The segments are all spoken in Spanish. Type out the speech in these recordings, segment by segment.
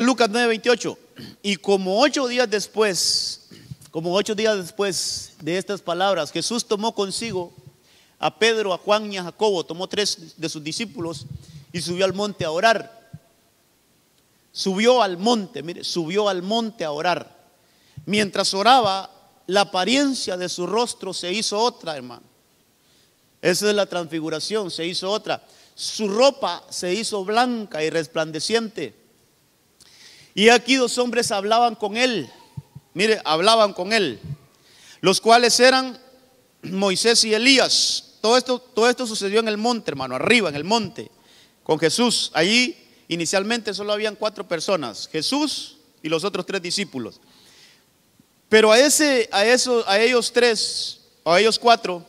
Lucas 9:28. Y como 8 días después de estas palabras, Jesús tomó consigo a Pedro, a Juan y a Jacobo, tomó 3 de sus discípulos y subió al monte a orar. Subió al monte, mire, subió al monte a orar. Mientras oraba, la apariencia de su rostro se hizo otra, hermano. Esa es la transfiguración, se hizo otra. Su ropa se hizo blanca y resplandeciente. Y aquí 2 hombres hablaban con él. Mire, hablaban con él, los cuales eran Moisés y Elías. Todo esto sucedió en el monte, hermano, arriba en el monte, con Jesús. Allí inicialmente solo habían 4 personas, Jesús y los otros 3 discípulos. Pero a ellos 3, o a ellos 4,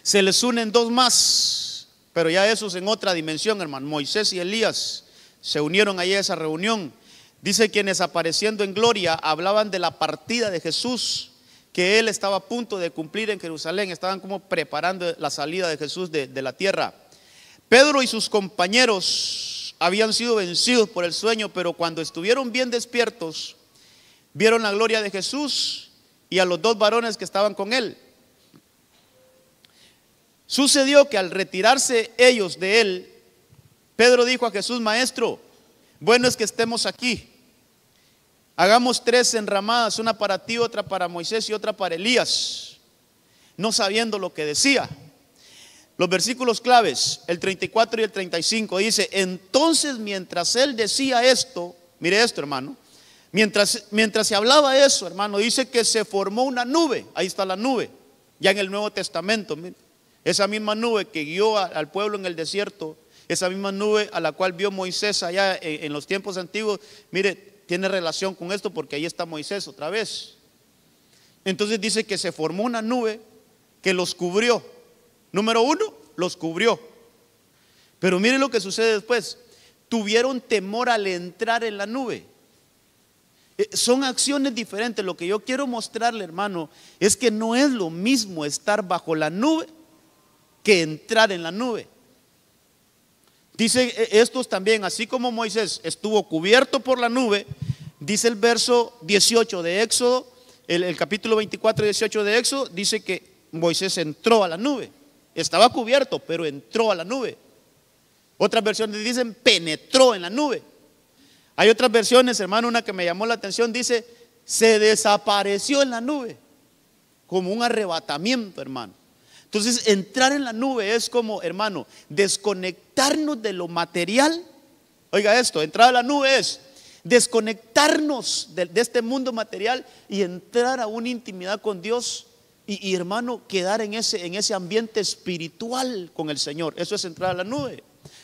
se les unen 2 más, pero ya esos en otra dimensión, hermano. Moisés y Elías se unieron allí a esa reunión. Dice, quienes apareciendo en gloria hablaban de la partida de Jesús, que él estaba a punto de cumplir en Jerusalén. Estaban como preparando la salida de Jesús de la tierra. Pedro y sus compañeros habían sido vencidos por el sueño, pero cuando estuvieron bien despiertos, vieron la gloria de Jesús y a los 2 varones que estaban con él. Sucedió que al retirarse ellos de él, Pedro dijo a Jesús: Maestro, bueno es que estemos aquí. Hagamos 3 enramadas, una para ti, otra para Moisés y otra para Elías. No sabiendo lo que decía. Los versículos claves, el 34 y el 35, dice: entonces mientras él decía esto, mire esto, hermano, mientras se hablaba eso, hermano, dice que se formó una nube. Ahí está la nube, ya en el Nuevo Testamento. Mire, esa misma nube que guió al pueblo en el desierto, esa misma nube a la cual vio Moisés allá en los tiempos antiguos, mire, tiene relación con esto porque ahí está Moisés otra vez. Entonces dice que se formó una nube que los cubrió. Número 1, los cubrió. Pero mire lo que sucede después. Tuvieron temor al entrar en la nube. Son acciones diferentes. Lo que yo quiero mostrarle, hermano, es que no es lo mismo estar bajo la nube que entrar en la nube. Dice estos también, así como Moisés estuvo cubierto por la nube, dice el verso 18 de Éxodo, el capítulo 24 y 18 de Éxodo, dice que Moisés entró a la nube. Estaba cubierto, pero entró a la nube. Otras versiones dicen penetró en la nube. Hay otras versiones, hermano, una que me llamó la atención, dice se desapareció en la nube, como un arrebatamiento, hermano. Entonces, entrar en la nube es como, hermano, desconectarnos de lo material. Oiga esto, entrar a la nube es desconectarnos de este mundo material y entrar a una intimidad con Dios y hermano, quedar en ese ambiente espiritual con el Señor. Eso es entrar a la nube.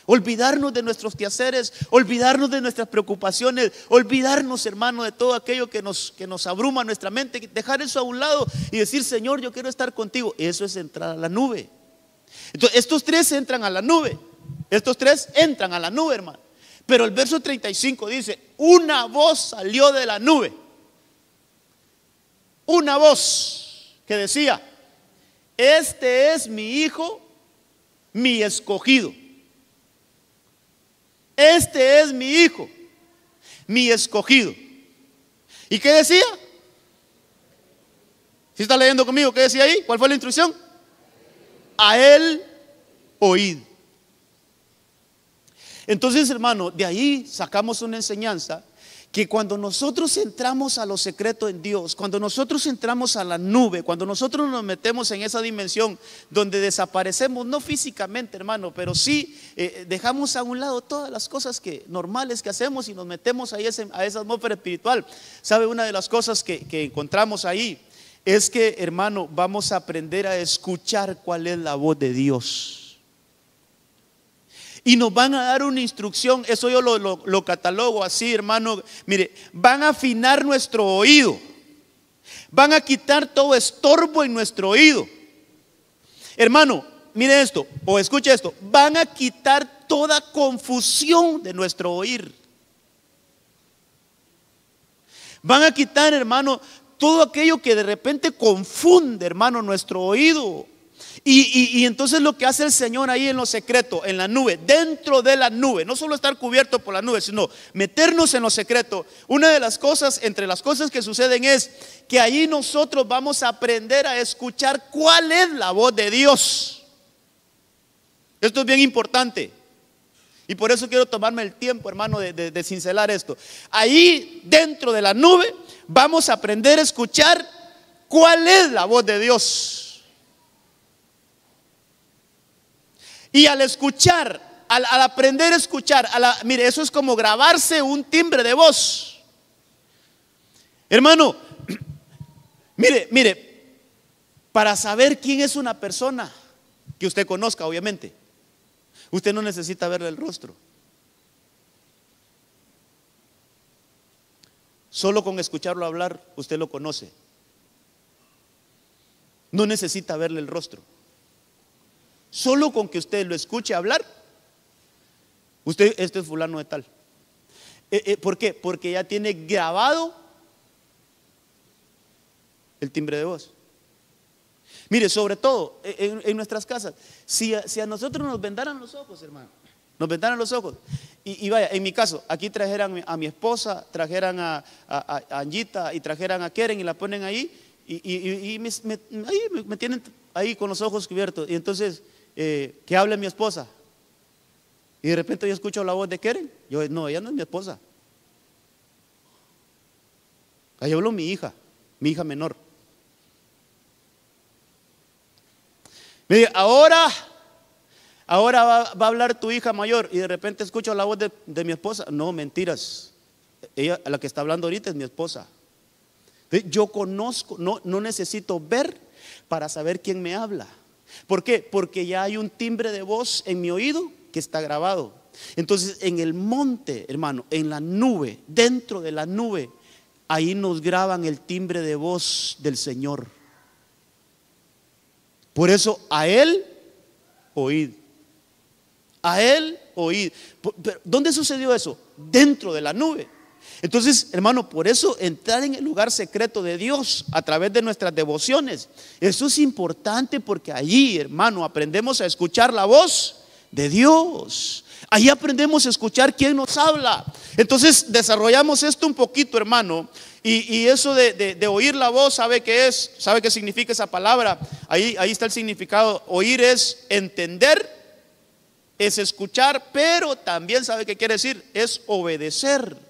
Olvidarnos de nuestros quehaceres, olvidarnos de nuestras preocupaciones, olvidarnos, hermano, de todo aquello que nos abruma nuestra mente, dejar eso a un lado y decir: Señor, yo quiero estar contigo. Eso es entrar a la nube. Entonces, estos 3 entran a la nube. Estos 3 entran a la nube, hermano. Pero el verso 35 dice: una voz salió de la nube. Una voz que decía: este es mi hijo, mi escogido. Este es mi hijo, mi escogido. ¿Y qué decía? ¿Sí está leyendo conmigo? ¿Qué decía ahí? ¿Cuál fue la instrucción? A él oíd. Entonces, hermano, de ahí sacamos una enseñanza, que cuando nosotros entramos a lo secreto en Dios, cuando nosotros entramos a la nube, cuando nosotros nos metemos en esa dimensión donde desaparecemos, no físicamente, hermano, pero sí dejamos a un lado todas las cosas normales que hacemos y nos metemos ahí a esa atmósfera espiritual. ¿Sabe? Una de las cosas que encontramos ahí es que, hermano, vamos a aprender a escuchar cuál es la voz de Dios. Y nos van a dar una instrucción. Eso yo lo catalogo así, hermano. Mire, van a afinar nuestro oído. Van a quitar todo estorbo en nuestro oído. Hermano, mire esto, o escuche esto. Van a quitar toda confusión de nuestro oír. Van a quitar, hermano, todo aquello que de repente confunde, hermano, nuestro oído. Y entonces lo que hace el Señor ahí en lo secreto, en la nube, dentro de la nube, no solo estar cubierto por la nube, sino meternos en lo secreto. Una de las cosas, entre las cosas que suceden es que ahí nosotros vamos a aprender a escuchar cuál es la voz de Dios. Esto es bien importante. Y por eso quiero tomarme el tiempo, hermano, de cincelar esto. Ahí dentro de la nube vamos a aprender a escuchar cuál es la voz de Dios. Y al escuchar, al aprender a escuchar, mire, eso es como grabarse un timbre de voz. Hermano, mire, para saber quién es una persona que usted conozca, obviamente, usted no necesita verle el rostro. Solo con escucharlo hablar, usted lo conoce. No necesita verle el rostro. Solo con que usted lo escuche hablar, usted, este es fulano de tal. ¿Por qué? Porque ya tiene grabado el timbre de voz. Mire, sobre todo en nuestras casas, si a nosotros nos vendaran los ojos, hermano, nos vendaran los ojos, y vaya, en mi caso, aquí trajeran a mi esposa, trajeran a Anjita y trajeran a Keren y la ponen ahí, y me tienen ahí con los ojos cubiertos, y entonces que hable mi esposa, y de repente yo escucho la voz de Keren. Yo, no, ella no es mi esposa, ahí habló mi hija menor. Me dice, ahora va a hablar tu hija mayor, y de repente escucho la voz de mi esposa. No, mentiras, ella, la que está hablando ahorita, es mi esposa. Yo conozco, no necesito ver para saber quién me habla. ¿Por qué? Porque ya hay un timbre de voz en mi oído que está grabado. Entonces en el monte, hermano, en la nube, dentro de la nube, ahí nos graban el timbre de voz del Señor. Por eso a Él oíd. A Él oíd. ¿Dónde sucedió eso? Dentro de la nube. Entonces, hermano, por eso entrar en el lugar secreto de Dios a través de nuestras devociones, eso es importante, porque allí, hermano, aprendemos a escuchar la voz de Dios. Ahí aprendemos a escuchar quién nos habla. Entonces desarrollamos esto un poquito, hermano. Y eso de oír la voz, ¿sabe qué es? ¿Sabe qué significa esa palabra? Ahí está el significado. Oír es entender, es escuchar, pero también, ¿sabe qué quiere decir? Es obedecer.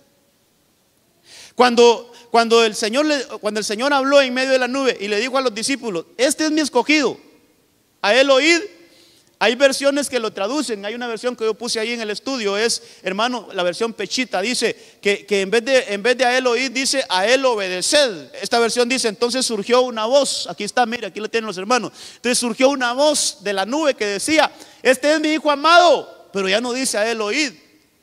Cuando el Señor habló en medio de la nube y le dijo a los discípulos, este es mi escogido, a Él oíd. Hay versiones que lo traducen. Hay una versión que yo puse ahí en el estudio, es, hermano, la versión Pechita, dice que en vez de a Él oíd, dice a Él obedeced. Esta versión dice, entonces surgió una voz. Aquí está, mire, aquí lo tienen los hermanos. Entonces surgió una voz de la nube que decía, este es mi hijo amado, pero ya no dice a Él oíd.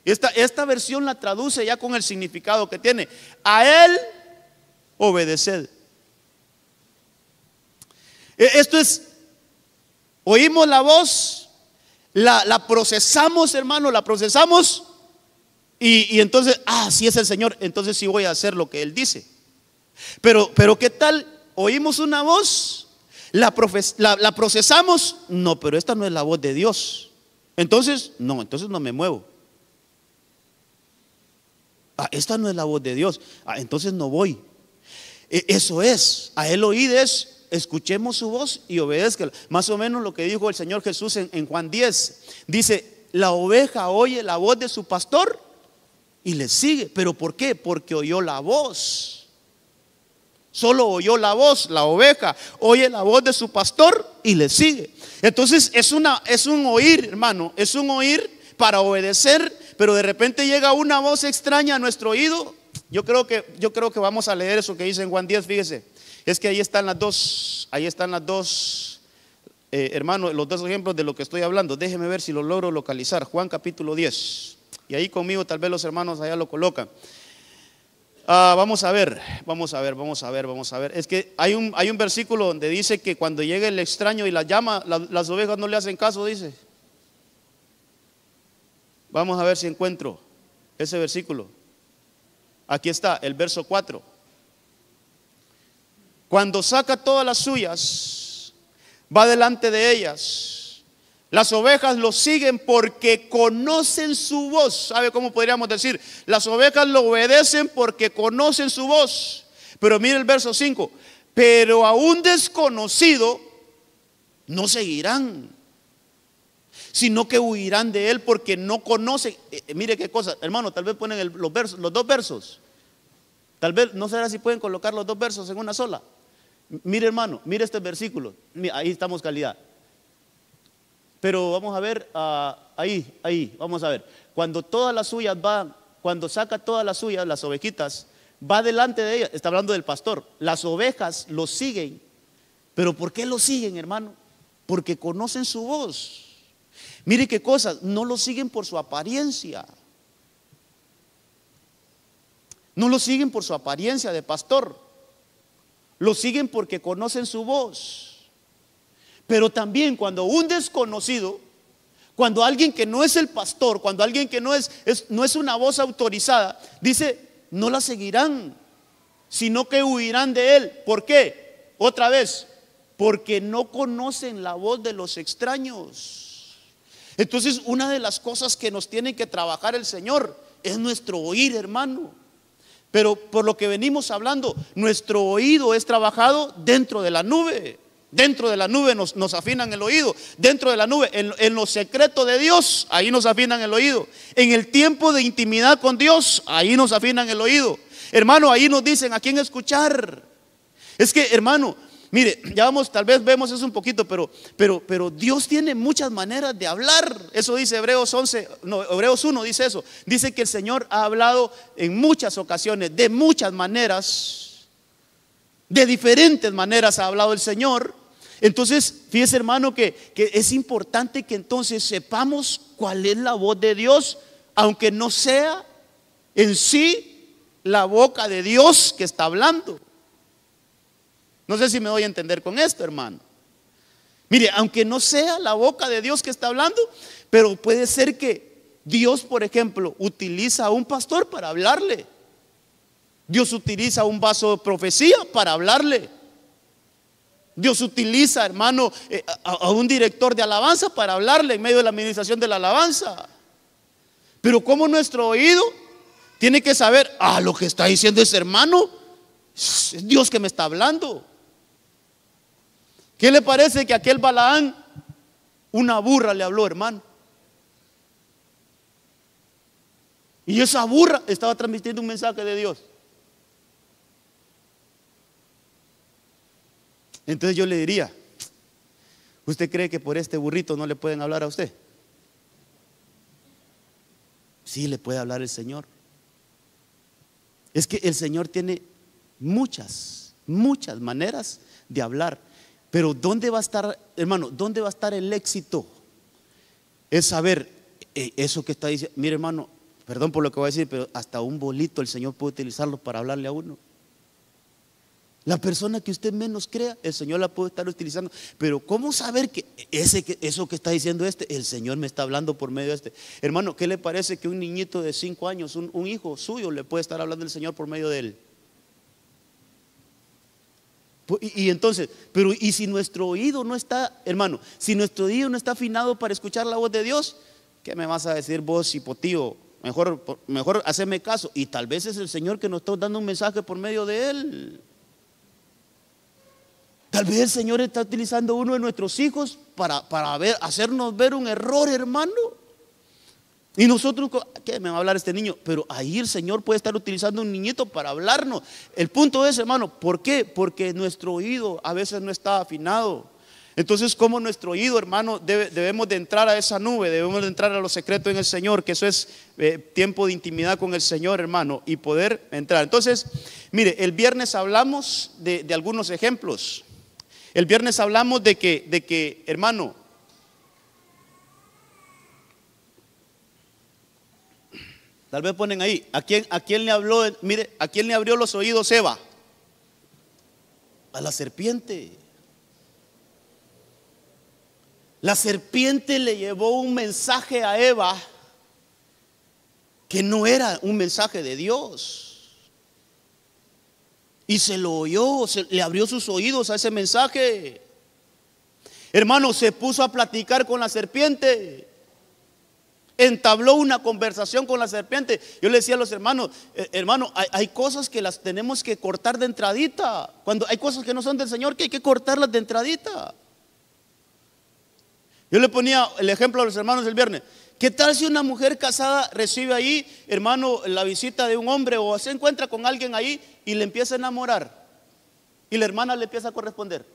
Esta versión la traduce ya con el significado que tiene, a Él obedeced. Esto es, oímos la voz, la procesamos, hermano, la procesamos, y entonces, sí es el Señor, entonces sí voy a hacer lo que Él dice. Pero ¿qué tal? Oímos una voz, la procesamos, no, pero esta no es la voz de Dios. Entonces no me muevo. Esta no es la voz de Dios, entonces no voy. Eso es, a Él oíd es, escuchemos su voz y obedezca. Más o menos lo que dijo el Señor Jesús en Juan 10. Dice, la oveja oye la voz de su pastor y le sigue. ¿Pero por qué? Porque oyó la voz. Solo oyó la voz. La oveja oye la voz de su pastor y le sigue. Entonces es un oír, hermano. Es un oír para obedecer. Pero de repente llega una voz extraña a nuestro oído. Yo creo que vamos a leer eso que dice en Juan 10, fíjese. Es que ahí están las dos, hermano, los dos ejemplos de lo que estoy hablando. Déjeme ver si lo logro localizar. Juan capítulo 10. Y ahí conmigo tal vez los hermanos allá lo colocan. Vamos a ver. Es que hay un versículo donde dice que cuando llegue el extraño y la llama, las ovejas no le hacen caso, dice. Vamos a ver si encuentro ese versículo. Aquí está, el verso 4. Cuando saca todas las suyas, va delante de ellas. Las ovejas lo siguen porque conocen su voz. ¿Sabe cómo podríamos decir? Las ovejas lo obedecen porque conocen su voz. Pero mire el verso 5. Pero a un desconocido no seguirán, sino que huirán de él porque no conocen. Mire qué cosa, hermano, tal vez ponen los dos versos. Tal vez, no sé si pueden colocar los dos versos en una sola. Mire, hermano, mire este versículo. Ahí estamos, calidad. Pero vamos a ver, ahí, vamos a ver. Cuando todas las suyas van, cuando saca todas las suyas, las ovejitas, va delante de ellas. Está hablando del pastor. Las ovejas lo siguen. ¿Pero por qué lo siguen, hermano? Porque conocen su voz. Mire qué cosas, no lo siguen por su apariencia. No lo siguen por su apariencia de pastor. Lo siguen porque conocen su voz. Pero también cuando un desconocido, cuando alguien que no es el pastor, cuando alguien que no es una voz autorizada, dice, no la seguirán, sino que huirán de él. ¿Por qué? Otra vez, porque no conocen la voz de los extraños. Entonces, una de las cosas que nos tiene que trabajar el Señor es nuestro oír, hermano. Pero por lo que venimos hablando, nuestro oído es trabajado dentro de la nube. Dentro de la nube nos afinan el oído. Dentro de la nube, en lo secreto de Dios, ahí nos afinan el oído. En el tiempo de intimidad con Dios, ahí nos afinan el oído. Hermano, ahí nos dicen a quién escuchar. Es que, hermano, mire, ya vamos, tal vez vemos eso un poquito, pero Dios tiene muchas maneras de hablar. Eso dice Hebreos 1 dice eso. Dice que el Señor ha hablado en muchas ocasiones, de muchas maneras, de diferentes maneras ha hablado el Señor. Entonces, fíjese, hermano, que es importante que entonces sepamos cuál es la voz de Dios, aunque no sea en sí la boca de Dios que está hablando. No sé si me doy a entender con esto, hermano. Mire, aunque no sea la boca de Dios que está hablando, pero puede ser que Dios, por ejemplo, utiliza a un pastor para hablarle. Dios utiliza un vaso de profecía para hablarle. Dios utiliza, hermano, a un director de alabanza para hablarle en medio de la administración de la alabanza. Pero como nuestro oído tiene que saber, lo que está diciendo ese hermano es Dios que me está hablando. ¿Qué le parece que aquel Balaán, una burra le habló, hermano? Y esa burra estaba transmitiendo un mensaje de Dios. Entonces yo le diría, ¿usted cree que por este burrito no le pueden hablar a usted? Sí, le puede hablar el Señor. Es que el Señor tiene muchas maneras de hablar. Pero ¿dónde va a estar, hermano? ¿Dónde va a estar el éxito? Es saber eso que está diciendo. Mire, hermano, perdón por lo que voy a decir, pero hasta un bolito el Señor puede utilizarlo para hablarle a uno. La persona que usted menos crea, el Señor la puede estar utilizando. Pero ¿cómo saber que eso que está diciendo el Señor me está hablando por medio de Hermano, ¿qué le parece que un niñito de 5 años, un hijo suyo, le puede estar hablando el Señor por medio de él? Y entonces, pero ¿y si nuestro oído no está, hermano, si nuestro oído no está afinado para escuchar la voz de Dios? ¿Qué me vas a decir vos, hipotío? Mejor haceme caso. Y tal vez es el Señor que nos está dando un mensaje por medio de él. Tal vez el Señor está utilizando uno de nuestros hijos para hacernos ver un error, hermano. Y nosotros, ¿qué me va a hablar este niño? Pero ahí el Señor puede estar utilizando un niñito para hablarnos. El punto es, hermano, ¿por qué? Porque nuestro oído a veces no está afinado. Entonces, como nuestro oído, hermano, debemos de entrar a esa nube, debemos de entrar a lo secreto en el Señor, que eso es tiempo de intimidad con el Señor, hermano, y poder entrar. Entonces, mire, el viernes hablamos de algunos ejemplos. El viernes hablamos de que, hermano, tal vez ponen ahí, ¿a quién le habló? Mire, ¿a quién le abrió los oídos Eva? A la serpiente. La serpiente le llevó un mensaje a Eva que no era un mensaje de Dios. Y se lo oyó, le abrió sus oídos a ese mensaje. Hermano, se puso a platicar con la serpiente. Entabló una conversación con la serpiente. Yo le decía a los hermanos, hermano, hay cosas que las tenemos que cortar de entradita. Cuando hay cosas que no son del Señor, que hay que cortarlas de entradita. Yo le ponía el ejemplo a los hermanos el viernes. ¿Qué tal si una mujer casada recibe ahí, hermano, la visita de un hombre o se encuentra con alguien ahí y le empieza a enamorar? Y la hermana le empieza a corresponder.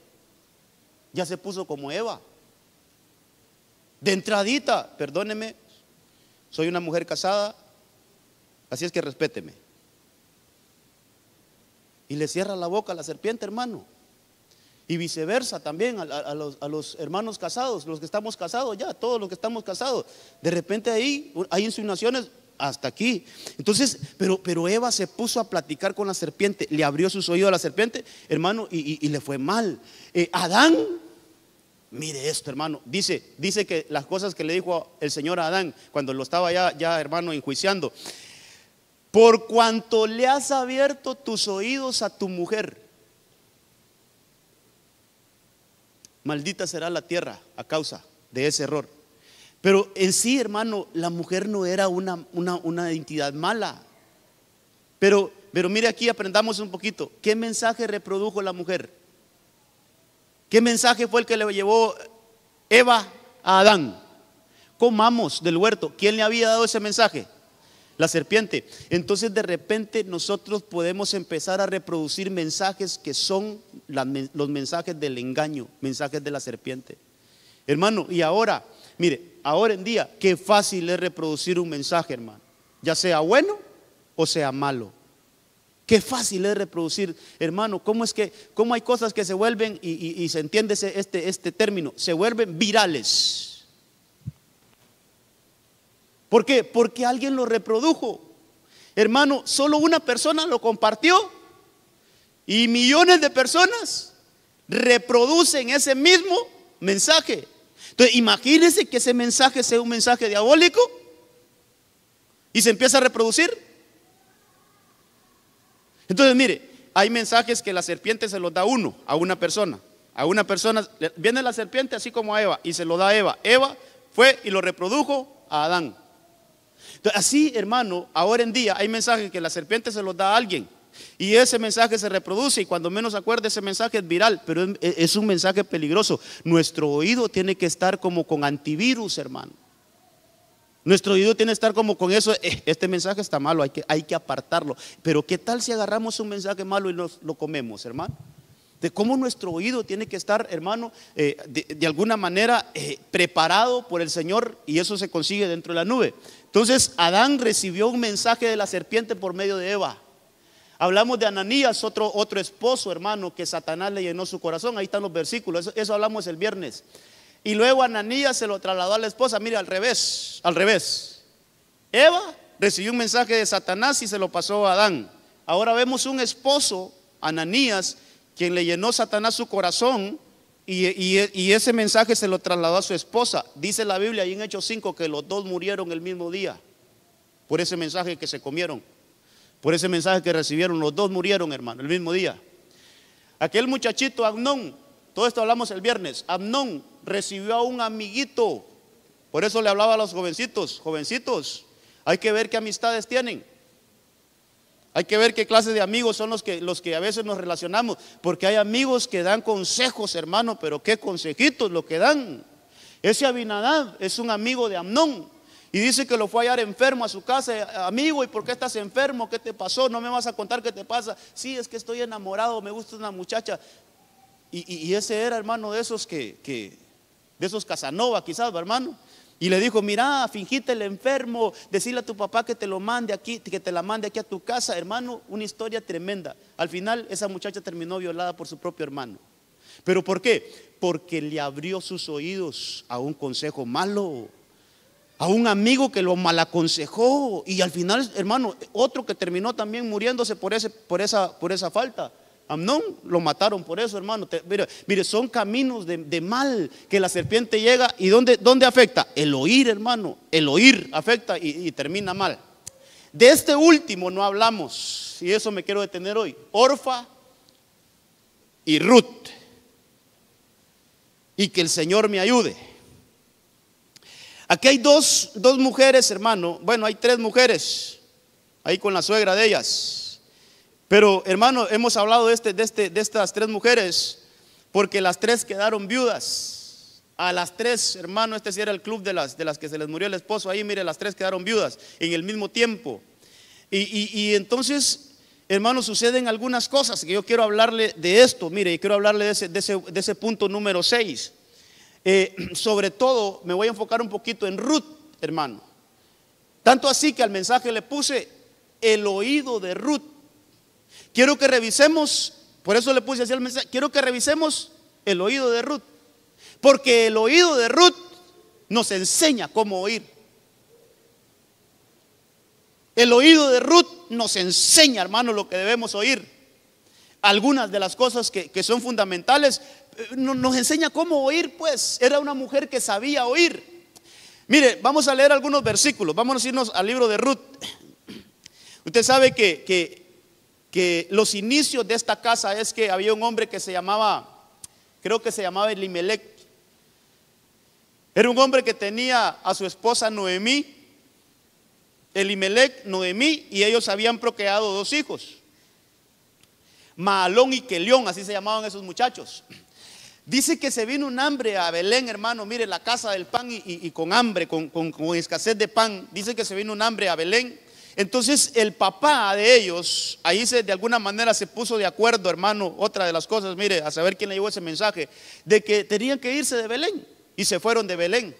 Ya se puso como Eva. De entradita, perdóneme, soy una mujer casada, así es que respéteme. Y le cierra la boca a la serpiente, hermano. Y viceversa también a los hermanos casados, los que estamos casados ya, todos los que estamos casados. De repente ahí hay insinuaciones hasta aquí. Entonces, pero Eva se puso a platicar con la serpiente, le abrió sus oídos a la serpiente, hermano, y le fue mal. Adán, mire esto, hermano, dice que las cosas que le dijo el Señor a Adán cuando lo estaba ya hermano, enjuiciando: por cuanto le has abierto tus oídos a tu mujer, maldita será la tierra a causa de ese error. Pero en sí, hermano, la mujer no era una entidad mala. Pero mire, aquí aprendamos un poquito. ¿Qué mensaje reprodujo la mujer? ¿Qué mensaje fue el que le llevó Eva a Adán? Comamos del huerto. ¿Quién le había dado ese mensaje? La serpiente. Entonces de repente nosotros podemos empezar a reproducir mensajes que son los mensajes del engaño, mensajes de la serpiente. Hermano, y ahora, mire, ahora en día, qué fácil es reproducir un mensaje, hermano, ya sea bueno o sea malo. Qué fácil es reproducir, hermano. ¿Cómo hay cosas que se vuelven, y se entiende este término, se vuelven virales? ¿Por qué? Porque alguien lo reprodujo. Hermano, solo una persona lo compartió y millones de personas reproducen ese mismo mensaje. Entonces, imagínense que ese mensaje sea un mensaje diabólico y se empieza a reproducir. Entonces, mire, hay mensajes que la serpiente se los da a una persona. A una persona viene la serpiente así como a Eva y se lo da a Eva. Eva fue y lo reprodujo a Adán. Entonces, así, hermano, ahora en día hay mensajes que la serpiente se los da a alguien y ese mensaje se reproduce y cuando menos acuerde ese mensaje es viral, pero es un mensaje peligroso. Nuestro oído tiene que estar como con antivirus, hermano. Nuestro oído tiene que estar como con eso. Este mensaje está malo, hay que apartarlo. Pero ¿qué tal si agarramos un mensaje malo y lo comemos, hermano? De cómo nuestro oído tiene que estar, hermano, de alguna manera preparado por el Señor, y eso se consigue dentro de la nube. Entonces Adán recibió un mensaje de la serpiente por medio de Eva. Hablamos de Ananías, otro esposo, hermano, que Satanás le llenó su corazón. Ahí están los versículos, eso hablamos el viernes. Y luego Ananías se lo trasladó a la esposa. Mire, al revés. Eva recibió un mensaje de Satanás y se lo pasó a Adán. Ahora vemos un esposo, Ananías, quien le llenó Satanás su corazón y ese mensaje se lo trasladó a su esposa. Dice la Biblia ahí en Hechos 5 que los dos murieron el mismo día por ese mensaje que se comieron, por ese mensaje que recibieron. Los dos murieron, hermano, el mismo día. Aquel muchachito Amnón, todo esto hablamos el viernes. Amnón recibió a un amiguito. Por eso le hablaba a los jovencitos: hay que ver qué amistades tienen. Hay que ver qué clase de amigos son los que a veces nos relacionamos, porque hay amigos que dan consejos, hermano, pero qué consejitos lo que dan. Ese Abinadab es un amigo de Amnón y dice que lo fue a hallar enfermo a su casa. Amigo, ¿y por qué estás enfermo? ¿Qué te pasó? No me vas a contar qué te pasa. Sí, es que estoy enamorado, me gusta una muchacha. Y ese era, hermano, de esos de esos Casanova quizás, hermano. Y le dijo: mira, fingite el enfermo, decirle a tu papá que te lo mande aquí, que te la mande aquí a tu casa. Hermano, una historia tremenda. Al final esa muchacha terminó violada por su propio hermano. ¿Pero por qué? Porque le abrió sus oídos a un consejo malo, a un amigo que lo malaconsejó. Y al final, hermano, otro que terminó también muriéndose por esa falta. Amnón lo mataron por eso, hermano. Mire, son caminos de mal que la serpiente llega. ¿Y dónde afecta? El oír, hermano. El oír afecta y termina mal. De este último no hablamos, y eso me quiero detener hoy. Orfa y Ruth. y que el Señor me ayude. Aquí hay dos mujeres, hermano. Bueno, hay 3 mujeres ahí con la suegra de ellas. Pero, hermano, hemos hablado de estas 3 mujeres porque las 3 quedaron viudas. A las 3, hermano, este sí era el club de las que se les murió el esposo. Ahí, mire, las 3 quedaron viudas en el mismo tiempo. Y entonces, hermano, suceden algunas cosas que yo quiero hablarle de esto. Mire, y quiero hablarle de ese punto número 6. Sobre todo, me voy a enfocar un poquito en Ruth, hermano. Tanto así que al mensaje le puse el oído de Ruth. Quiero que revisemos, por eso le puse así el mensaje. Quiero que revisemos el oído de Ruth. Porque el oído de Ruth nos enseña cómo oír. El oído de Ruth nos enseña, hermano, lo que debemos oír. Algunas de las cosas que son fundamentales, nos enseña cómo oír, pues. Era una mujer que sabía oír. Mire, vamos a leer algunos versículos. Vamos a irnos al libro de Ruth. Usted sabe que los inicios de esta casa es que había un hombre que se llamaba, creo que se llamaba Elimelech. Era un hombre que tenía a su esposa Noemí, Elimelech, Noemí, y ellos habían procreado 2 hijos, Mahalón y Kelión, así se llamaban esos muchachos. Dice que se vino un hambre a Belén, hermano. Mire, la casa del pan y con hambre, con escasez de pan. Dice que se vino un hambre a Belén. Entonces el papá de ellos, ahí de alguna manera se puso de acuerdo, hermano. Otra de las cosas, mire, a saber quién le llevó ese mensaje, de que tenían que irse de Belén. Y se fueron de Belén.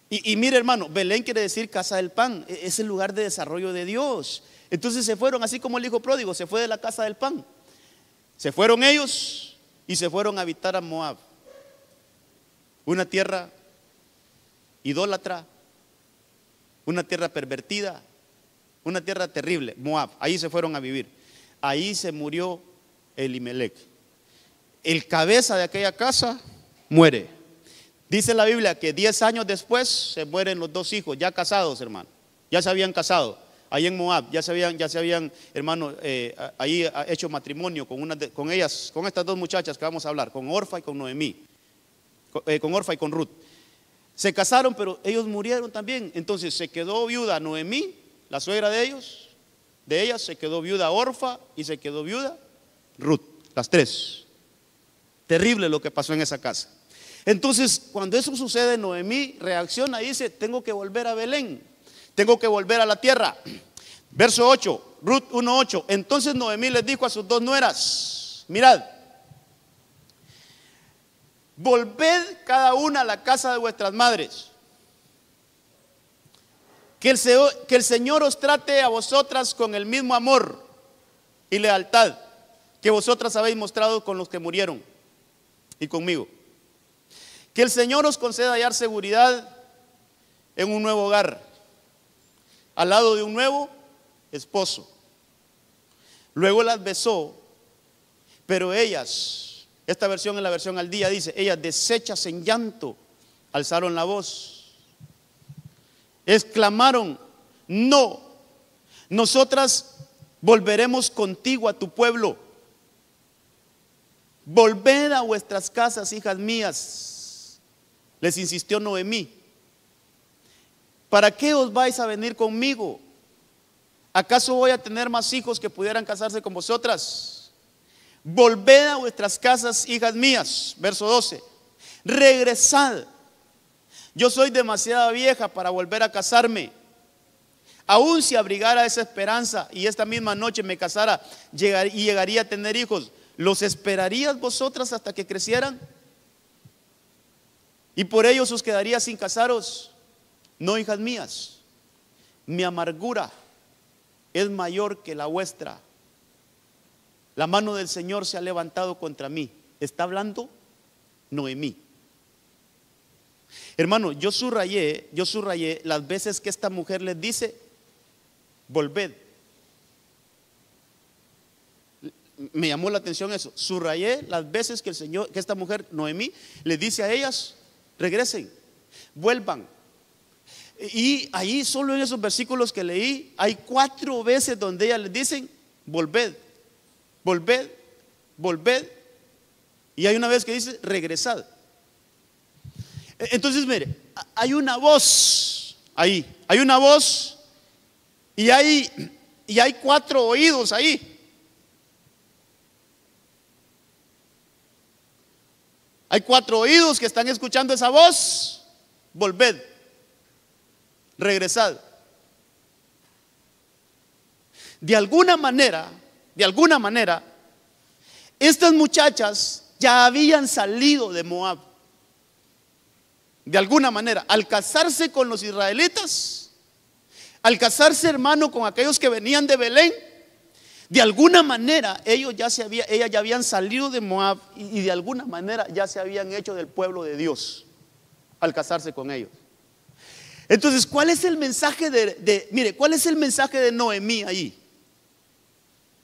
Y mire, hermano, Belén quiere decir casa del pan. Es el lugar de desarrollo de Dios. Entonces se fueron, así como el hijo pródigo se fue de la casa del pan. Se fueron ellos y se fueron a habitar a Moab. Una tierra idólatra, una tierra pervertida, una tierra terrible, Moab. Ahí se fueron a vivir. Ahí se murió Elimelech. El cabeza de aquella casa muere. Dice la Biblia que 10 años después se mueren los 2 hijos, ya casados, hermano. Ya se habían casado ahí en Moab, ya se habían, hermano, ahí hecho matrimonio con ellas, con estas 2 muchachas que vamos a hablar, con Orfa y con Noemí, con Orfa y con Ruth. Se casaron, pero ellos murieron también. Entonces se quedó viuda Noemí, la suegra de ellas, se quedó viuda Orfa y se quedó viuda Ruth, las 3. Terrible lo que pasó en esa casa. Entonces, cuando eso sucede, Noemí reacciona y dice: tengo que volver a Belén, tengo que volver a la tierra. Verso 8, Ruth 1:8. Entonces Noemí les dijo a sus 2 nueras: mirad, volved cada una a la casa de vuestras madres, que el Señor os trate a vosotras con el mismo amor y lealtad que vosotras habéis mostrado con los que murieron y conmigo. Que el Señor os conceda hallar seguridad en un nuevo hogar, al lado de un nuevo esposo. Luego las besó, pero ellas, esta versión es la versión al día, dice: ellas, deshechas en llanto, alzaron la voz, exclamaron: no, nosotras volveremos contigo a tu pueblo. Volved a vuestras casas, hijas mías, les insistió Noemí. ¿Para qué os vais a venir conmigo? ¿Acaso voy a tener más hijos que pudieran casarse con vosotras? Volved a vuestras casas, hijas mías. Verso 12. Regresad. Yo soy demasiado vieja para volver a casarme. Aún si abrigara esa esperanza y esta misma noche me casara y llegaría a tener hijos, ¿los esperarías vosotras hasta que crecieran? ¿Y por ellos os quedaría sin casaros? No, hijas mías, mi amargura es mayor que la vuestra. La mano del Señor se ha levantado contra mí. Está hablando Noemí. Hermano, yo subrayé las veces que esta mujer les dice: volved. Me llamó la atención eso. Subrayé las veces que esta mujer, Noemí, le dice a ellas: regresen, vuelvan. Y ahí, solo en esos versículos que leí, hay 4 veces donde ellas les dicen: volved, volved, volved. Y hay una vez que dice regresad. Entonces, mire, hay una voz ahí, hay una voz y hay 4 oídos ahí. Hay 4 oídos que están escuchando esa voz. Volved, regresad. De alguna manera, estas muchachas ya habían salido de Moab. De alguna manera, al casarse con los israelitas, al casarse, hermano, con aquellos que venían de Belén, de alguna manera ellas ya habían salido de Moab y de alguna manera ya se habían hecho del pueblo de Dios al casarse con ellos. Entonces, ¿cuál es el mensaje mire, cuál es el mensaje de Noemí ahí?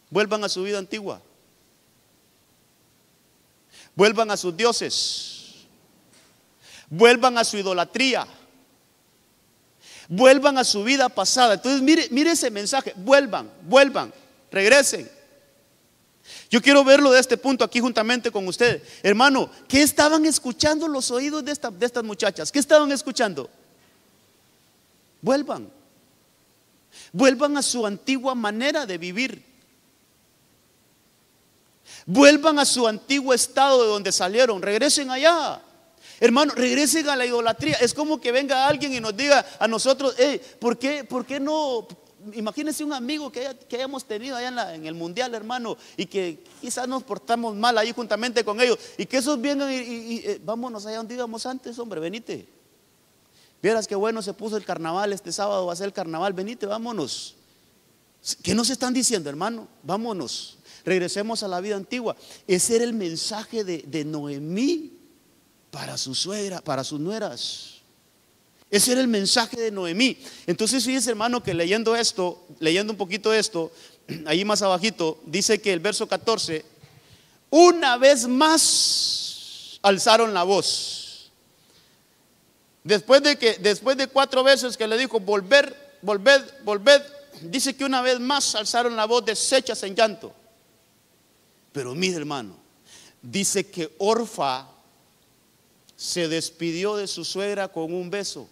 Vuelvan a su vida antigua. Vuelvan a sus dioses. Vuelvan a su idolatría. Vuelvan a su vida pasada. Entonces, mire ese mensaje. Vuelvan, regresen. Yo quiero verlo de este punto aquí juntamente con ustedes. Hermano, ¿qué estaban escuchando los oídos de estas muchachas? ¿Qué estaban escuchando? Vuelvan a su antigua manera de vivir. Vuelvan a su antiguo estado de donde salieron. Regresen allá. Hermano, regresen a la idolatría. Es como que venga alguien y nos diga a nosotros, ¿por qué no? Imagínense un amigo que hayamos tenido allá en el mundial, hermano, y que quizás nos portamos mal ahí juntamente con ellos, y que esos vengan y vámonos allá donde íbamos antes, hombre, venite. Vieras qué bueno se puso el carnaval, este sábado va a ser el carnaval, venite, vámonos. ¿Qué nos están diciendo, hermano? Vámonos, regresemos a la vida antigua. Ese era el mensaje de Noemí para su suegra, para sus nueras. Ese era el mensaje de Noemí. Entonces fíjese, hermano, que leyendo un poquito esto, ahí más abajito, dice que el verso 14, una vez más alzaron la voz. Después de 4 veces que le dijo volved, dice que una vez más alzaron la voz deshechas en llanto. Pero mire, hermano, dice que Orfa se despidió de su suegra con un beso.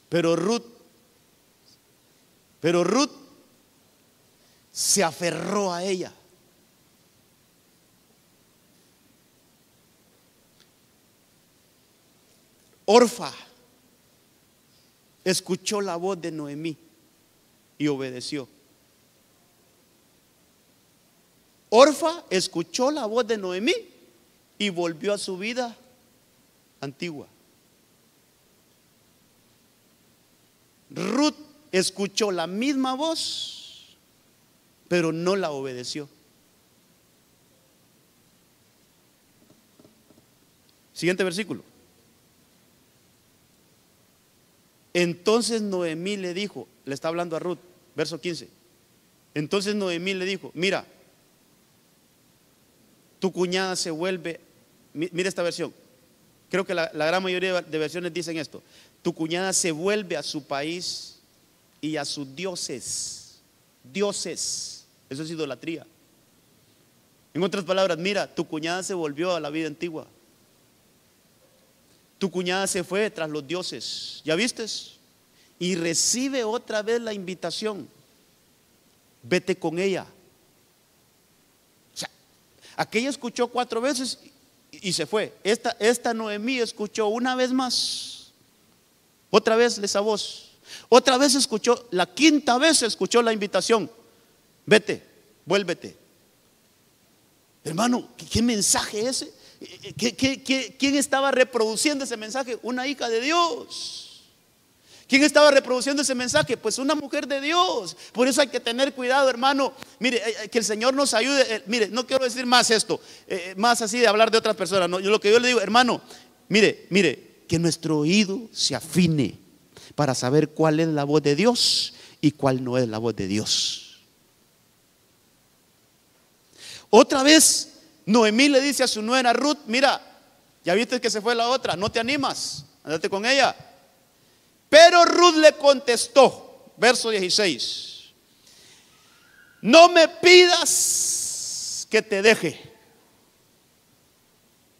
Pero Ruth se aferró a ella. Orfa escuchó la voz de Noemí y obedeció. Orfa escuchó la voz de Noemí y volvió a su vida antigua. Ruth escuchó la misma voz, pero no la obedeció. Siguiente versículo. Entonces Noemí le dijo, le está hablando a Ruth, verso 15. Entonces Noemí le dijo, mira, tu cuñada se vuelve, mira esta versión, creo que la gran mayoría de versiones dicen esto: tu cuñada se vuelve a su país y a sus dioses. Dioses, eso es idolatría. En otras palabras, mira, tu cuñada se volvió a la vida antigua. Tu cuñada se fue tras los dioses, ¿ya vistes? Y recibe otra vez la invitación: vete con ella. O sea, aquella escuchó 4 veces y se fue. Esta Noemí escuchó una vez más, otra vez esa voz. Otra vez escuchó, la 5ª vez escuchó la invitación: vete, vuélvete. Hermano, ¿qué mensaje es ese? ¿Quién estaba reproduciendo ese mensaje? Una hija de Dios. ¿Quién estaba reproduciendo ese mensaje? Pues una mujer de Dios. Por eso hay que tener cuidado, hermano. Mire, que el Señor nos ayude. Mire, no quiero decir más esto, más así de hablar de otras personas, no. Lo que yo le digo, hermano, mire, que nuestro oído se afine para saber cuál es la voz de Dios y cuál no es la voz de Dios. Otra vez Noemí le dice a su nuera Ruth: mira, ya viste que se fue la otra, ¿no te animas? Andate con ella. Pero Ruth le contestó, verso 16: no me pidas que te deje.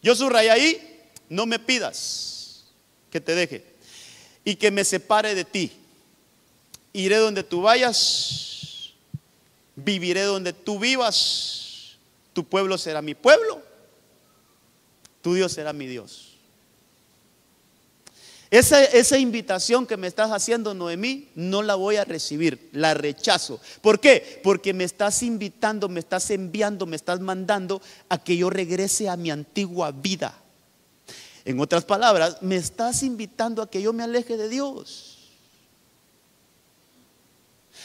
Yo subrayé ahí, no me pidas que te deje y que me separe de ti. Iré donde tú vayas, viviré donde tú vivas, tu pueblo será mi pueblo, tu Dios será mi Dios. Esa invitación que me estás haciendo, Noemí, no la voy a recibir, la rechazo. ¿Por qué? Porque me estás invitando, me estás enviando, me estás mandando a que yo regrese a mi antigua vida. En otras palabras, me estás invitando a que yo me aleje de Dios.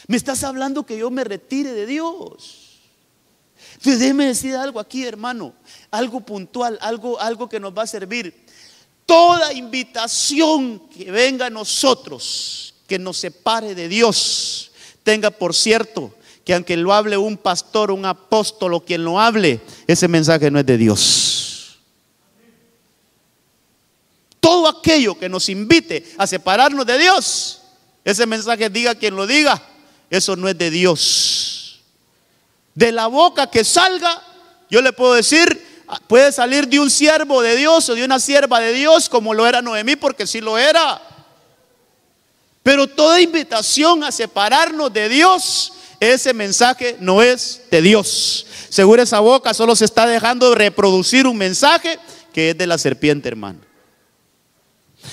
Me estás hablando que yo me retire de Dios. Entonces déjeme decir algo aquí, hermano, algo puntual, algo que nos va a servir. Toda invitación que venga a nosotros, que nos separe de Dios, tenga por cierto que aunque lo hable un pastor, un apóstol o quien lo hable, ese mensaje no es de Dios. Todo aquello que nos invite a separarnos de Dios, ese mensaje, diga quien lo diga, eso no es de Dios. De la boca que salga, yo le puedo decir, puede salir de un siervo de Dios o de una sierva de Dios, como lo era Noemí, porque sí lo era. Pero toda invitación a separarnos de Dios, ese mensaje no es de Dios. Seguro esa boca solo se está dejando reproducir un mensaje que es de la serpiente, hermano.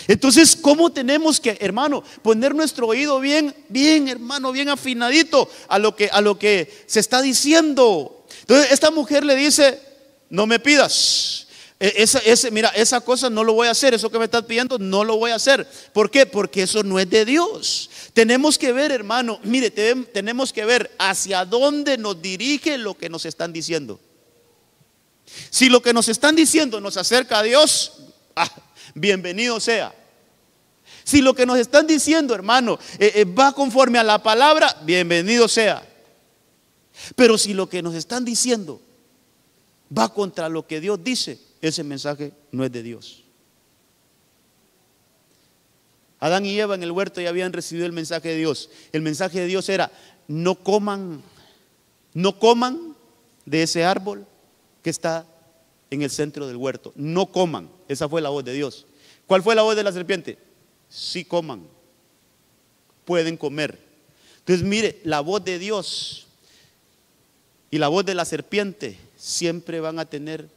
Entonces, ¿cómo tenemos que, hermano, poner nuestro oído bien, hermano, bien afinadito a lo que se está diciendo? Entonces, esta mujer le dice, no me pidas. Mira, esa cosa no lo voy a hacer. Eso que me estás pidiendo no lo voy a hacer. ¿Por qué? Porque eso no es de Dios. Tenemos que ver, hermano, mire, tenemos que ver hacia dónde nos dirige lo que nos están diciendo. Si lo que nos están diciendo nos acerca a Dios, bienvenido sea. Si lo que nos están diciendo, hermano, va conforme a la palabra, bienvenido sea. Pero si lo que nos están diciendo va contra lo que Dios dice, ese mensaje no es de Dios. Adán y Eva en el huerto ya habían recibido el mensaje de Dios. El mensaje de Dios era, no coman de ese árbol que está en el centro del huerto. No coman. Esa fue la voz de Dios. ¿Cuál fue la voz de la serpiente? Sí coman, pueden comer. Entonces mire, la voz de Dios y la voz de la serpiente siempre van a tener,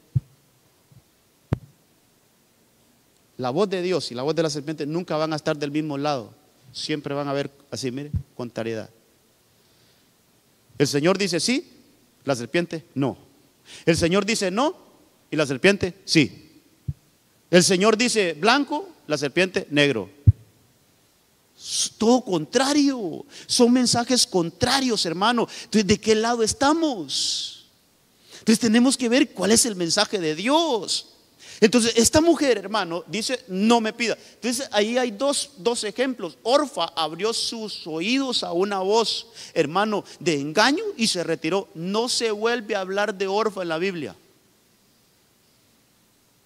la voz de Dios y la voz de la serpiente nunca van a estar del mismo lado. Siempre van a ver así, mire, contrariedad. El Señor dice sí, la serpiente no. El Señor dice no y la serpiente sí. El Señor dice blanco, la serpiente negro. Todo contrario. Son mensajes contrarios, hermano. Entonces, ¿de qué lado estamos? Entonces tenemos que ver cuál es el mensaje de Dios. Entonces esta mujer, hermano, dice no me pida. Entonces ahí hay dos ejemplos. Orfa abrió sus oídos a una voz, hermano, de engaño y se retiró. No se vuelve a hablar de Orfa en la Biblia.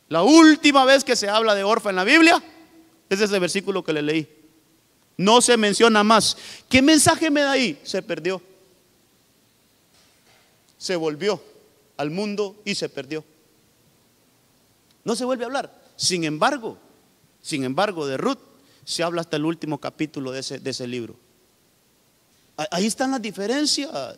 La última vez que se habla de Orfa en la Biblia es ese versículo que le leí. No se menciona más. ¿Qué mensaje me da ahí? Se perdió. Se volvió al mundo y se perdió. No se vuelve a hablar. Sin embargo, de Ruth se habla hasta el último capítulo de ese libro. Ahí están las diferencias.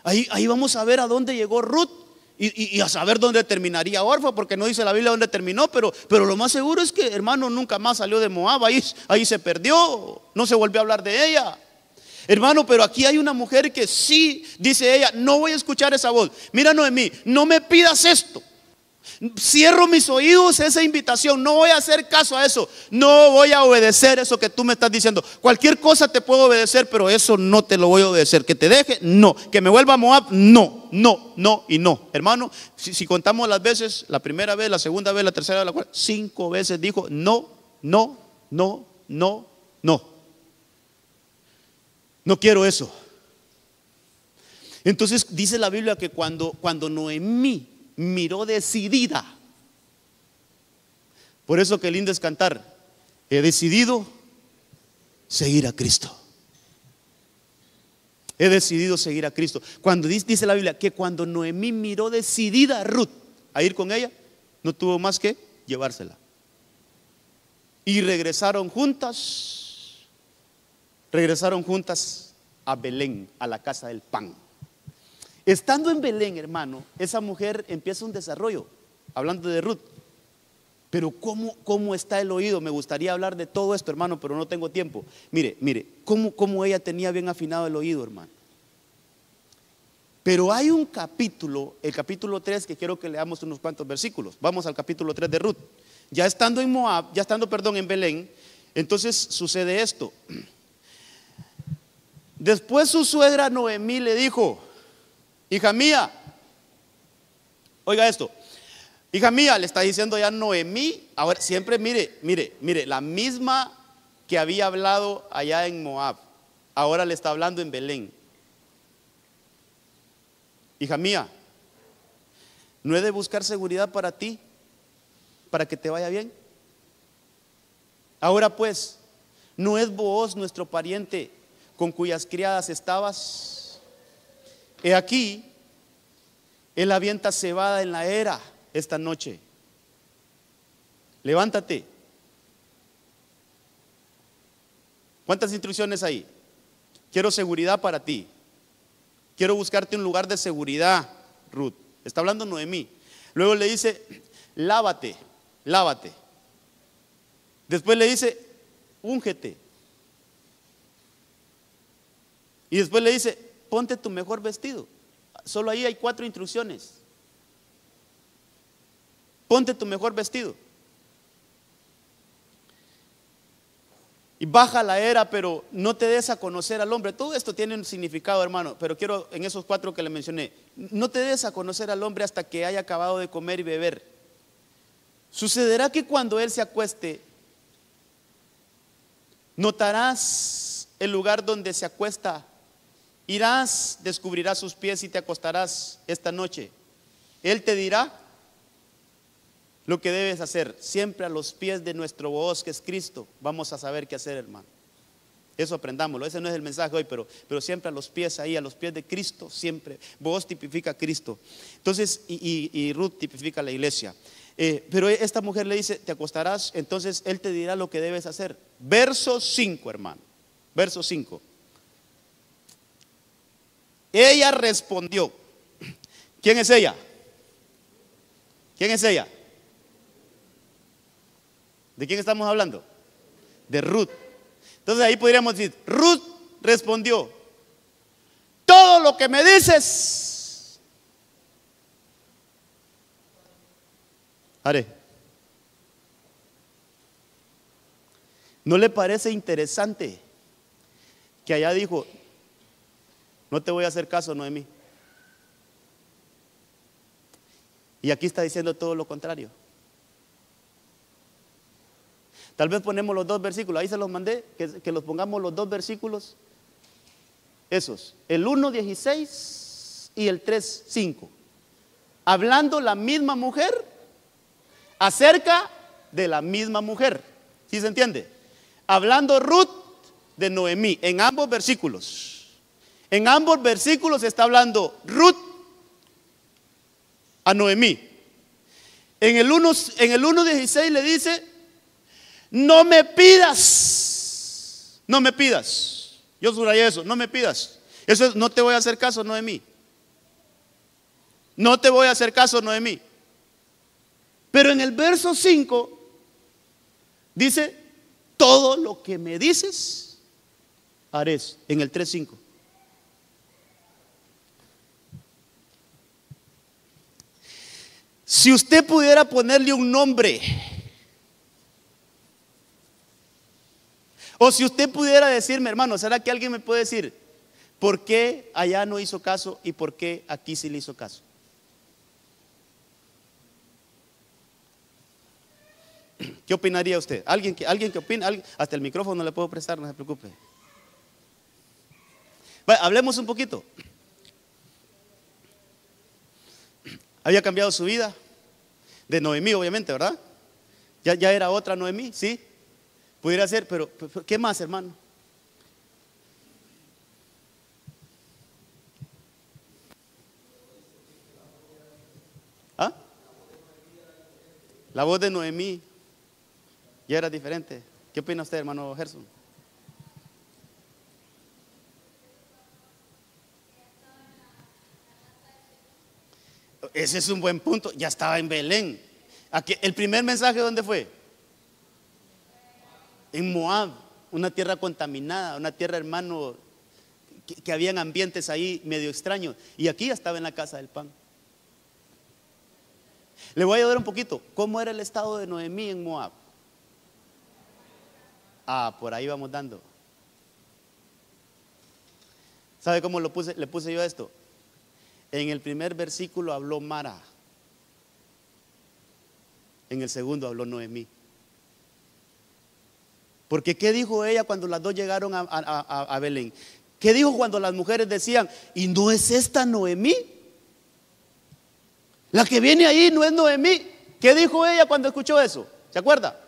Ahí vamos a ver a dónde llegó Ruth y a saber dónde terminaría Orfa, porque no dice la Biblia dónde terminó, pero lo más seguro es que, hermano, nunca más salió de Moab. Ahí se perdió, no se volvió a hablar de ella. Hermano, pero aquí hay una mujer que sí, dice ella, no voy a escuchar esa voz. Mira, Noemí, no me pidas esto. Cierro mis oídos a esa invitación. No voy a hacer caso a eso. No voy a obedecer eso que tú me estás diciendo. Cualquier cosa te puedo obedecer, pero eso no te lo voy a obedecer. Que te deje, no. Que me vuelva a Moab, no y no. Hermano, si contamos las veces, la primera vez, la segunda vez, la tercera vez, la cuarta, 5 veces dijo no. No quiero eso. Entonces dice la Biblia que cuando Noemí miró decidida, por eso que lindo es cantar, he decidido seguir a Cristo. He decidido seguir a Cristo. Cuando dice la Biblia que cuando Noemí miró decidida a Ruth a ir con ella, no tuvo más que llevársela. Y regresaron juntas a Belén, a la casa del pan. Estando en Belén, hermano, esa mujer empieza un desarrollo, hablando de Ruth. Pero ¿cómo está el oído? Me gustaría hablar de todo esto, hermano, pero no tengo tiempo. Mire, cómo ella tenía bien afinado el oído, hermano. Pero hay un capítulo, el capítulo 3, que quiero que leamos unos cuantos versículos. Vamos al capítulo 3 de Ruth. Ya estando en Belén, entonces sucede esto. Después su suegra Noemí le dijo: hija mía, oiga esto, hija mía, le está diciendo ya Noemí. Ahora siempre mire, la misma que había hablado allá en Moab, ahora le está hablando en Belén. Hija mía, ¿no he de buscar seguridad para ti, para que te vaya bien? Ahora pues, ¿no es Booz nuestro pariente, con cuyas criadas estabas? He aquí, él avienta cebada en la era esta noche. Levántate. ¿Cuántas instrucciones hay? Quiero seguridad para ti. Quiero buscarte un lugar de seguridad, Ruth. Está hablando Noemí. Luego le dice: lávate. Después le dice: úngete. Y después le dice: ponte tu mejor vestido. Solo ahí hay 4 instrucciones. Ponte tu mejor vestido. Y baja la era, pero no te des a conocer al hombre. Todo esto tiene un significado, hermano, pero quiero en esos 4 que le mencioné. No te des a conocer al hombre hasta que haya acabado de comer y beber. Sucederá que cuando él se acueste, notarás el lugar donde se acuesta. Irás, descubrirás sus pies y te acostarás esta noche. Él te dirá lo que debes hacer. Siempre a los pies de nuestro Booz, que es Cristo, vamos a saber qué hacer, hermano. Eso aprendámoslo. Ese no es el mensaje hoy, pero siempre a los pies ahí, a los pies de Cristo, siempre. Booz tipifica a Cristo. Entonces, y Ruth tipifica a la iglesia. Pero esta mujer le dice: te acostarás, entonces él te dirá lo que debes hacer. Verso 5, hermano. Verso 5. Ella respondió. ¿Quién es ella? ¿Quién es ella? ¿De quién estamos hablando? De Ruth. Entonces ahí podríamos decir: Ruth respondió: todo lo que me dices haré. ¿No le parece interesante que allá dijo: no te voy a hacer caso, Noemí? Y aquí está diciendo todo lo contrario. Tal vez ponemos los 2 versículos, ahí se los mandé, que los pongamos los 2 versículos, esos, el 1:16 y el 3:5, hablando la misma mujer acerca de la misma mujer. ¿Sí se entiende? Hablando Ruth de Noemí, en ambos versículos. En ambos versículos está hablando Ruth a Noemí. En el 1:16 le dice: no me pidas. Yo subrayé eso: no me pidas. Eso es: no te voy a hacer caso, Noemí. No te voy a hacer caso, Noemí. Pero en el verso 5 dice: todo lo que me dices haré. En el 3:5. Si usted pudiera ponerle un nombre, o si usted pudiera decirme, hermano, ¿será que alguien me puede decir por qué allá no hizo caso y por qué aquí sí le hizo caso? ¿Qué opinaría usted? ¿Alguien que opine? Hasta el micrófono le puedo prestar, no se preocupe. Bueno, hablemos un poquito. Había cambiado su vida de Noemí, obviamente, ¿verdad? Ya era otra Noemí, ¿sí? Pudiera ser, pero ¿qué más, hermano? La voz de Noemí ya era diferente. ¿Qué opina usted, hermano Gerson? Ese es un buen punto. Ya estaba en Belén. ¿El primer mensaje dónde fue? En Moab, una tierra contaminada, una tierra, hermano, que habían ambientes ahí medio extraños. Y aquí ya estaba en la casa del pan. Le voy a ayudar un poquito. ¿Cómo era el estado de Noemí en Moab? Por ahí vamos dando. ¿Sabe cómo le puse yo esto? En el primer versículo habló Mara. En el segundo habló Noemí. Porque ¿qué dijo ella cuando las dos llegaron a Belén? ¿Qué dijo cuando las mujeres decían, ¿y no es esta Noemí? La que viene ahí no es Noemí. ¿Qué dijo ella cuando escuchó eso? ¿Se acuerda?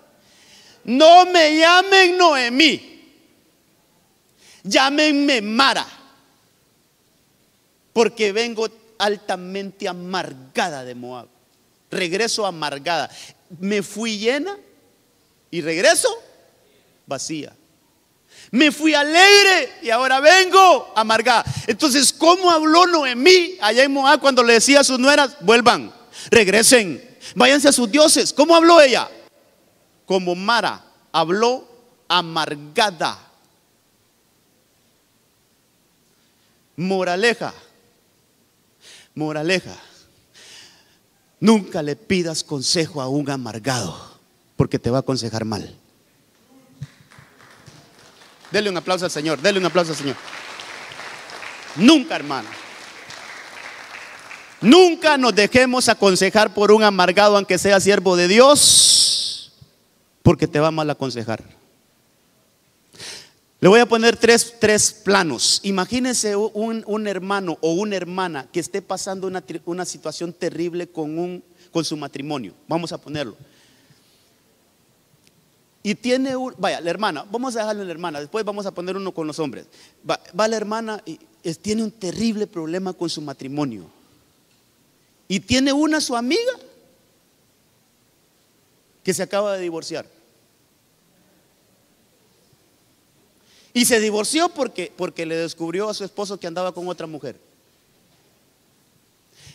No me llamen Noemí, llámenme Mara, porque vengo altamente amargada de Moab. Regreso amargada. Me fui llena y regreso vacía. Me fui alegre y ahora vengo amargada. Entonces, ¿cómo habló Noemí allá en Moab cuando le decía a sus nueras, vuelvan, regresen, váyanse a sus dioses? ¿Cómo habló ella? Como Mara habló, amargada. Moraleja, nunca le pidas consejo a un amargado, porque te va a aconsejar mal. Dele un aplauso al Señor, dele un aplauso al Señor. Nunca, hermano, nunca nos dejemos aconsejar por un amargado, aunque sea siervo de Dios, porque te va a mal aconsejar. Le voy a poner tres planos. Imagínense un hermano o una hermana que esté pasando una situación terrible con su matrimonio. Vamos a ponerlo. Y tiene vaya, la hermana, vamos a dejarlo en la hermana, después vamos a poner uno con los hombres. Va la hermana y tiene un terrible problema con su matrimonio. Y tiene su amiga que se acaba de divorciar. Y se divorció porque le descubrió a su esposo que andaba con otra mujer.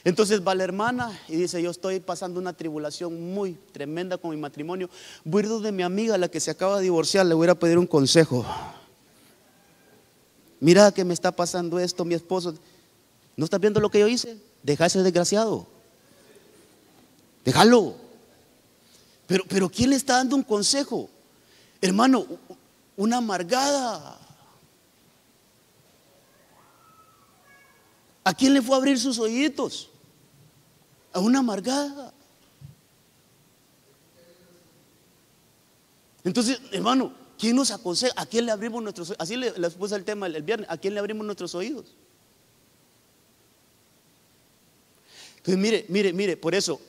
Entonces va la hermana y dice, yo estoy pasando una tribulación muy tremenda con mi matrimonio. Voy a ir donde mi amiga, la que se acaba de divorciar, le voy a pedir un consejo. Mira que me está pasando esto, mi esposo. ¿No estás viendo lo que yo hice? Deja ese desgraciado. Déjalo. Pero ¿quién le está dando un consejo? Hermano, una amargada. ¿A quién le fue a abrir sus oídos? A una amargada. Entonces, hermano, ¿quién nos aconseja? ¿A quién le abrimos nuestros oídos? Así les puse el tema el viernes. ¿A quién le abrimos nuestros oídos? Entonces, mire, por eso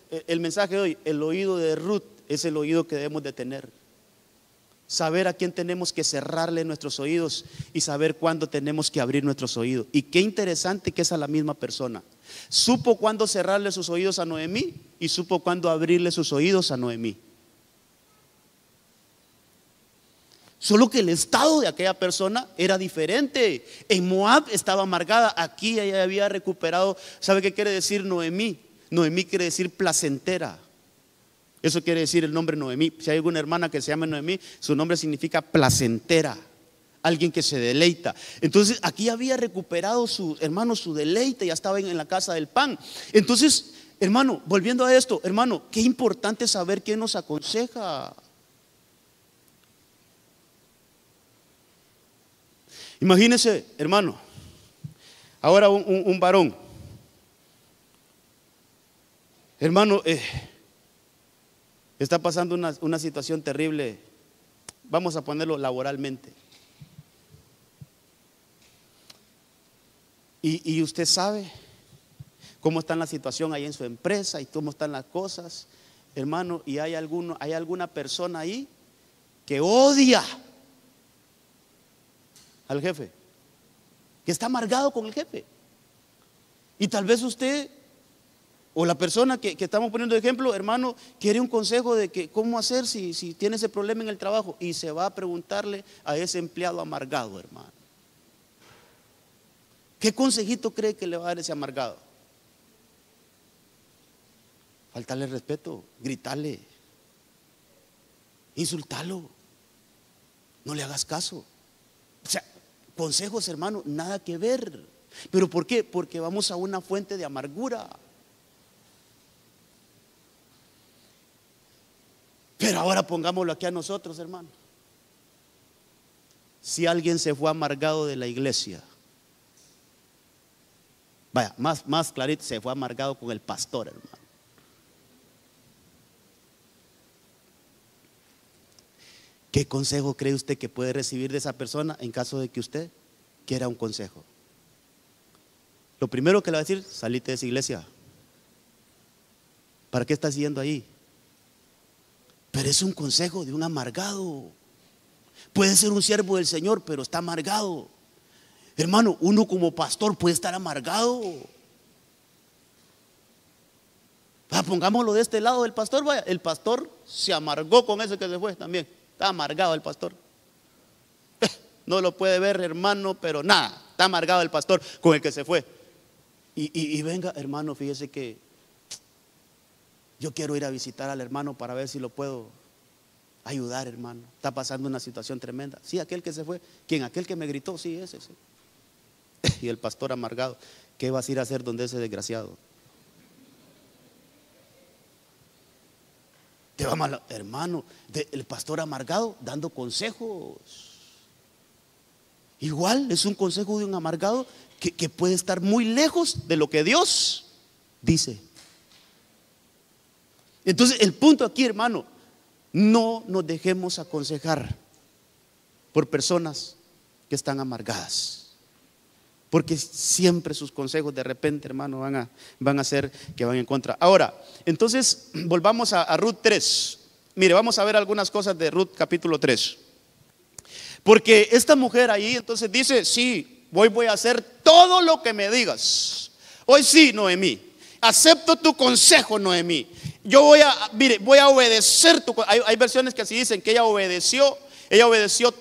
el mensaje de hoy, el oído de Ruth es el oído que debemos de tener. Saber a quién tenemos que cerrarle nuestros oídos y saber cuándo tenemos que abrir nuestros oídos. Y qué interesante que es a la misma persona. Supo cuándo cerrarle sus oídos a Noemí y supo cuándo abrirle sus oídos a Noemí. Solo que el estado de aquella persona era diferente. En Moab estaba amargada, aquí ella había recuperado. ¿Sabe qué quiere decir Noemí? Noemí quiere decir placentera. Eso quiere decir el nombre Noemí. Si hay alguna hermana que se llama Noemí, su nombre significa placentera, alguien que se deleita. Entonces aquí había recuperado su deleite, ya estaba en la casa del pan. Entonces, hermano, volviendo a esto, hermano, qué importante saber quién nos aconseja. Imagínese, hermano, ahora un varón, hermano, está pasando una situación terrible, vamos a ponerlo laboralmente. Y usted sabe cómo está la situación ahí en su empresa y cómo están las cosas, hermano, y hay alguna persona ahí que odia al jefe, que está amargado con el jefe. Y tal vez usted O la persona que estamos poniendo de ejemplo, hermano, quiere un consejo de que cómo hacer si tiene ese problema en el trabajo, y se va a preguntarle a ese empleado amargado, hermano. ¿Qué consejito cree que le va a dar ese amargado? Faltarle respeto, gritarle, insultarlo, no le hagas caso. O sea, consejos, hermano, nada que ver. ¿Pero por qué? Porque vamos a una fuente de amargura. Pero ahora pongámoslo aquí a nosotros, hermano. Si alguien se fue amargado de la iglesia, vaya, más clarito, se fue amargado con el pastor, hermano. ¿Qué consejo cree usted que puede recibir de esa persona en caso de que usted quiera un consejo? Lo primero que le va a decir: salite de esa iglesia. ¿Para qué estás yendo ahí? Pero es un consejo de un amargado. Puede ser un siervo del Señor, pero está amargado. Hermano, uno como pastor puede estar amargado. Pongámoslo de este lado del pastor. Vaya, el pastor se amargó con ese que se fue también. Está amargado el pastor. No lo puede ver, hermano, pero nada, está amargado el pastor con el que se fue. Y venga, hermano, fíjese que yo quiero ir a visitar al hermano para ver si lo puedo ayudar, hermano. Está pasando una situación tremenda. Sí, aquel que se fue. ¿Quién? Aquel que me gritó. Sí, ese, sí. Y el pastor amargado: ¿qué vas a ir a hacer donde ese desgraciado? Te va mal, hermano. El pastor amargado dando consejos. Igual es un consejo de un amargado que puede estar muy lejos de lo que Dios dice. Entonces el punto aquí, hermano, no nos dejemos aconsejar por personas que están amargadas, porque siempre sus consejos de repente, hermano, van a hacer que van en contra. Ahora, entonces volvamos a Ruth 3. Mire, vamos a ver algunas cosas de Ruth capítulo 3. Porque esta mujer ahí entonces dice: sí, voy a hacer todo lo que me digas. Hoy sí, Noemí, acepto tu consejo, Noemí. Yo voy a obedecer hay versiones que así dicen, que ella obedeció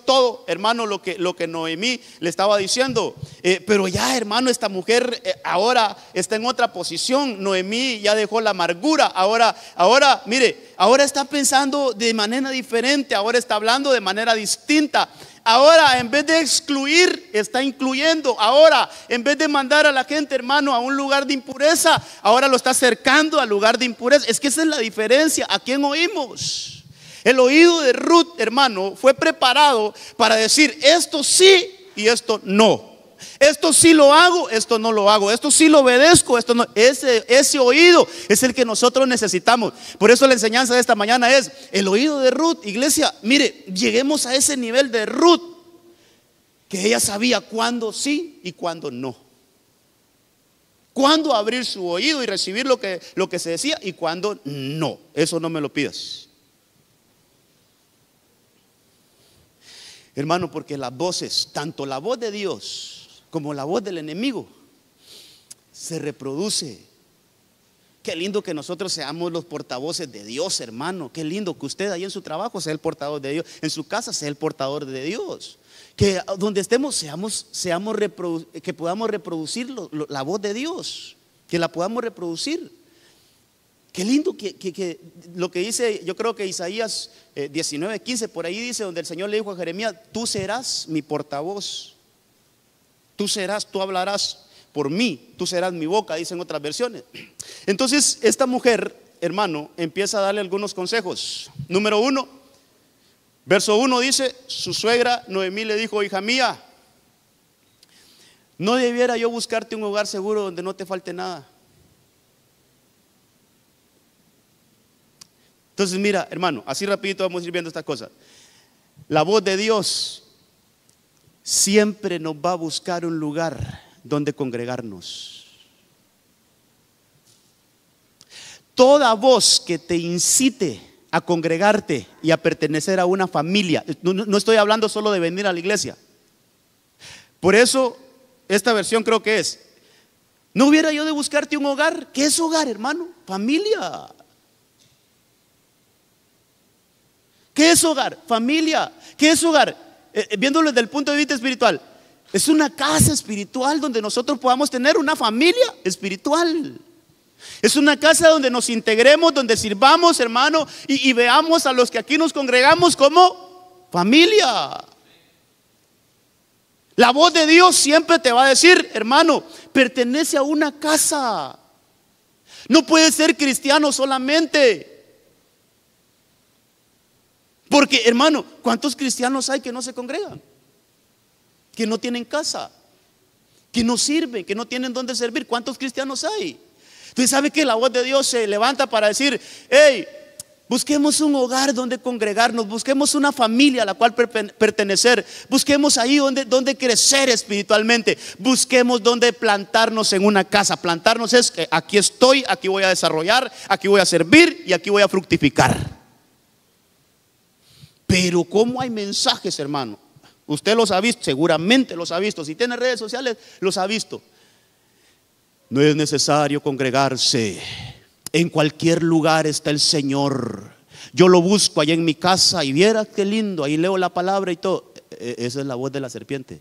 todo, hermano, lo que Noemí le estaba diciendo. Pero ya, hermano, esta mujer ahora está en otra posición. Noemí ya dejó la amargura. Ahora, mire, ahora está pensando de manera diferente. Ahora está hablando de manera distinta. Ahora, en vez de excluir, está incluyendo. Ahora, en vez de mandar a la gente, hermano, a un lugar de impureza, ahora lo está acercando al lugar de impureza. Es que esa es la diferencia. ¿A quién oímos? El oído de Ruth, hermano, fue preparado para decir: esto sí y esto no. Esto sí lo hago, esto no lo hago. Esto sí lo obedezco, esto no. Ese oído es el que nosotros necesitamos. Por eso la enseñanza de esta mañana es el oído de Ruth. Iglesia, mire, lleguemos a ese nivel de Ruth, que ella sabía cuándo sí y cuándo no. Cuándo abrir su oído y recibir lo que se decía, y cuándo no. Eso no me lo pidas, hermano, porque las voces, tanto la voz de Dios como la voz del enemigo, se reproduce. Qué lindo que nosotros seamos los portavoces de Dios, hermano. Qué lindo que usted ahí en su trabajo sea el portador de Dios, en su casa sea el portador de Dios. Que donde estemos que podamos reproducir la voz de Dios, que la podamos reproducir. Qué lindo que lo que dice, yo creo que Isaías 19:15, por ahí dice, donde el Señor le dijo a Jeremías: tú serás mi portavoz. Tú hablarás por mí, tú serás mi boca, dicen otras versiones. Entonces esta mujer, hermano, empieza a darle algunos consejos. Número 1, verso 1 dice: su suegra Noemí le dijo: hija mía, ¿no debiera yo buscarte un hogar seguro donde no te falte nada? Entonces mira, hermano, así rapidito vamos a ir viendo estas cosas. La voz de Dios siempre nos va a buscar un lugar donde congregarnos. Toda voz que te incite a congregarte y a pertenecer a una familia, no estoy hablando solo de venir a la iglesia. Por eso esta versión creo que es: ¿No hubiera yo de buscarte un hogar? ¿Qué es hogar, hermano? Familia. ¿Qué es hogar? Familia. ¿Qué es hogar? Viéndolo desde el punto de vista espiritual, es una casa espiritual donde nosotros podamos tener una familia espiritual. Es una casa donde nos integremos, donde sirvamos, hermano, y veamos a los que aquí nos congregamos como familia. La voz de Dios siempre te va a decir, hermano, pertenece a una casa. No puedes ser cristiano solamente. Porque, hermano, ¿cuántos cristianos hay que no se congregan? Que no tienen casa, que no sirven, que no tienen dónde servir. ¿Cuántos cristianos hay? Entonces, ¿sabe que la voz de Dios se levanta para decir, hey, busquemos un hogar donde congregarnos, busquemos una familia a la cual pertenecer, busquemos ahí donde crecer espiritualmente, busquemos donde plantarnos en una casa? Plantarnos es que aquí estoy, aquí voy a desarrollar, aquí voy a servir y aquí voy a fructificar. Pero ¿cómo hay mensajes, hermano? Usted los ha visto, seguramente los ha visto. Si tiene redes sociales, los ha visto. No es necesario congregarse. En cualquier lugar está el Señor. Yo lo busco allá en mi casa y vieras qué lindo. Ahí leo la palabra y todo. Esa es la voz de la serpiente.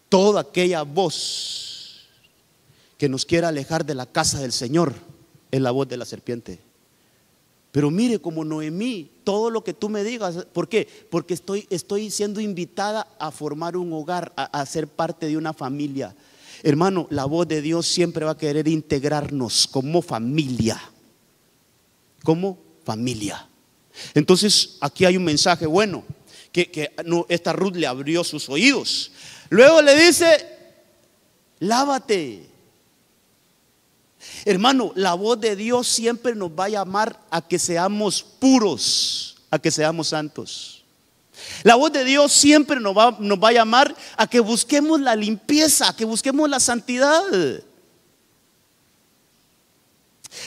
Toda aquella voz que nos quiera alejar de la casa del Señor es la voz de la serpiente. Pero mire, como Noemí, todo lo que tú me digas, ¿por qué? Porque estoy siendo invitada a formar un hogar, a ser parte de una familia. Hermano, la voz de Dios siempre va a querer integrarnos como familia. Como familia. Entonces, aquí hay un mensaje bueno, que esta Ruth le abrió sus oídos. Luego le dice, lávate. Hermano, la voz de Dios siempre nos va a llamar a que seamos puros, a que seamos santos. La voz de Dios siempre nos va a llamar a que busquemos la limpieza, a que busquemos la santidad.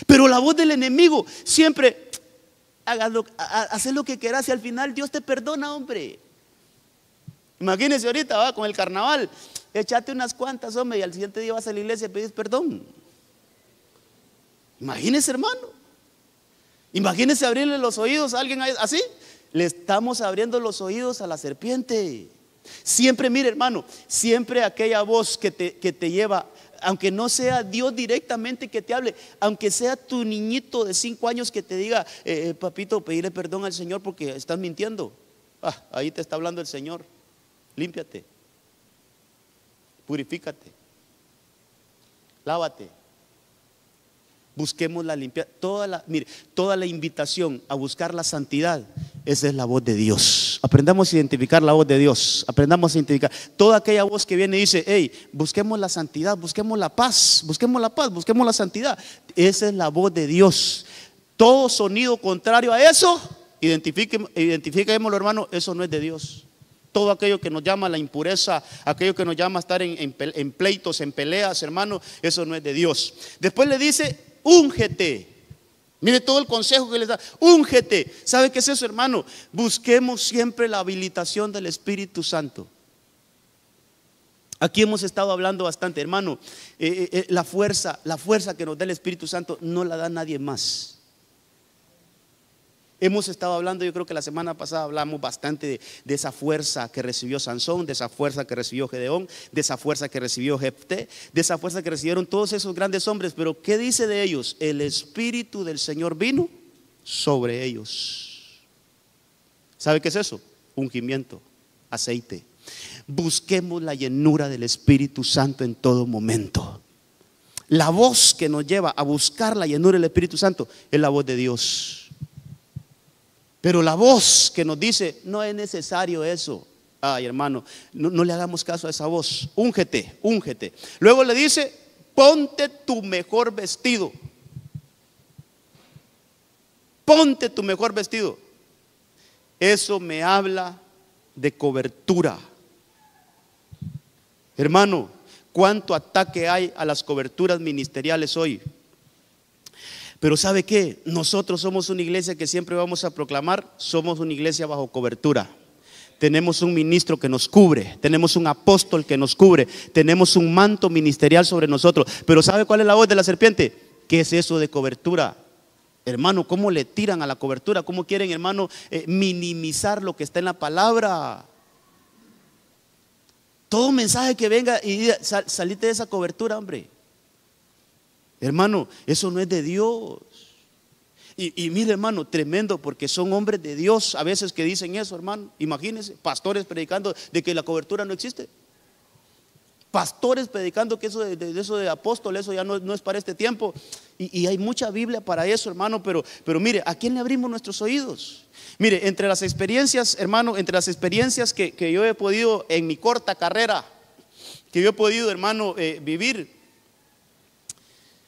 Pero la voz del enemigo siempre, haz lo que quieras y al final Dios te perdona, hombre. Imagínese ahorita, va, con el carnaval, échate unas cuantas, hombre, y al siguiente día vas a la iglesia y pides perdón. Imagínese, hermano. Imagínese abrirle los oídos a alguien así. Le estamos abriendo los oídos a la serpiente. Siempre, mire, hermano, siempre aquella voz que te lleva, aunque no sea Dios directamente que te hable, aunque sea tu niñito de 5 años que te diga, papito, pedirle perdón al Señor porque estás mintiendo. Ahí te está hablando el Señor. Límpiate, purifícate, lávate. Busquemos la limpieza. Toda la invitación a buscar la santidad, esa es la voz de Dios. Aprendamos a identificar la voz de Dios. Aprendamos a identificar toda aquella voz que viene y dice, hey, busquemos la santidad, busquemos la paz, busquemos la santidad. Esa es la voz de Dios. Todo sonido contrario a eso, identifiquémoslo, hermano, eso no es de Dios. Todo aquello que nos llama a la impureza, aquello que nos llama a estar en pleitos, en peleas, hermano, eso no es de Dios. Después le dice, úngete. Mire todo el consejo que les da. Úngete. ¿Sabe qué es eso, hermano? Busquemos siempre la habilitación del Espíritu Santo. Aquí hemos estado hablando bastante, hermano. La fuerza que nos da el Espíritu Santo no la da nadie más. Hemos estado hablando, yo creo que la semana pasada hablamos bastante de esa fuerza que recibió Sansón, de esa fuerza que recibió Gedeón, de esa fuerza que recibió Jefté, de esa fuerza que recibieron todos esos grandes hombres. Pero ¿qué dice de ellos? El Espíritu del Señor vino sobre ellos. ¿Sabe qué es eso? Ungimiento, aceite. Busquemos la llenura del Espíritu Santo en todo momento. La voz que nos lleva a buscar la llenura del Espíritu Santo es la voz de Dios. Pero la voz que nos dice, no es necesario eso. Ay, hermano, no le hagamos caso a esa voz. Úngete, úngete. Luego le dice, ponte tu mejor vestido. Ponte tu mejor vestido. Eso me habla de cobertura. Hermano, ¿cuánto ataque hay a las coberturas ministeriales hoy? Pero ¿sabe qué? Nosotros somos una iglesia que siempre vamos a proclamar, somos una iglesia bajo cobertura. tenemos un ministro que nos cubre, tenemos un apóstol que nos cubre, tenemos un manto ministerial sobre nosotros. Pero ¿sabe cuál es la voz de la serpiente? ¿Qué es eso de cobertura? Hermano, ¿cómo le tiran a la cobertura? ¿Cómo quieren, hermano, minimizar lo que está en la palabra? Todo mensaje que venga y diga, salite de esa cobertura, hombre. Hermano, eso no es de Dios. Y mire, hermano, tremendo, porque son hombres de Dios a veces que dicen eso, hermano. Imagínense, pastores predicando de que la cobertura no existe. Pastores predicando que eso de apóstol, eso ya no es para este tiempo. Y hay mucha Biblia para eso, hermano, pero mire, ¿a quién le abrimos nuestros oídos? Mire, entre las experiencias, hermano, entre las experiencias que yo he podido en mi corta carrera, que yo he podido, hermano, vivir.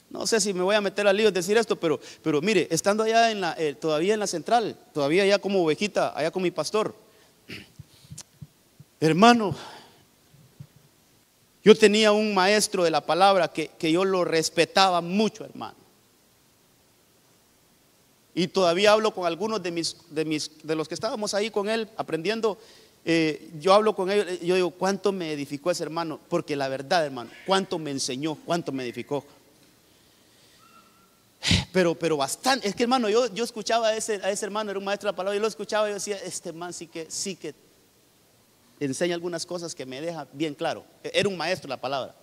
No sé si me voy a meter al lío de decir esto, pero mire, estando allá todavía en la central, todavía allá como ovejita, allá con mi pastor, hermano, yo tenía un maestro de la palabra que yo lo respetaba mucho, hermano. Y todavía hablo con algunos de los que estábamos ahí con él aprendiendo. Yo hablo con ellos, yo digo, ¿cuánto me edificó ese hermano? Porque la verdad, hermano, ¿cuánto me enseñó? ¿Cuánto me edificó? Pero bastante. Es que, hermano, yo escuchaba a ese hermano, era un maestro de la palabra, yo lo escuchaba y yo decía, este man sí que enseña algunas cosas que me deja bien claro. Era un maestro de la palabra.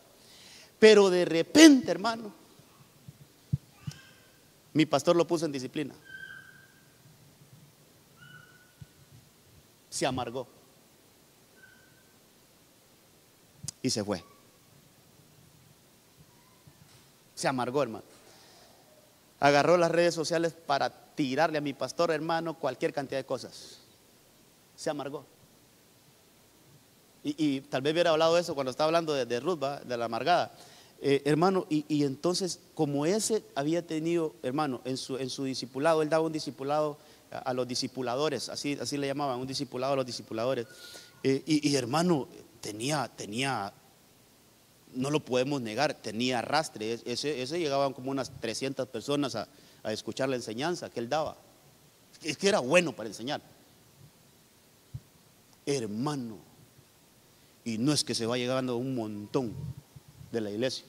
Pero de repente, hermano, mi pastor lo puso en disciplina. Se amargó y se fue. Se amargó, hermano. Agarró las redes sociales para tirarle a mi pastor, hermano, cualquier cantidad de cosas. Se amargó. Y tal vez hubiera hablado de eso cuando estaba hablando de Ruth, de la amargada. Hermano, y entonces, como ese había tenido, hermano, en su discipulado, él daba un discipulado a los discipuladores, así le llamaban, un discipulado a los discipuladores. Y hermano, tenía, no lo podemos negar, tenía arrastre. Ese llegaban como unas 300 personas a escuchar la enseñanza que él daba. Es que era bueno para enseñar, hermano. Y no es que se va llegando un montón de la iglesia.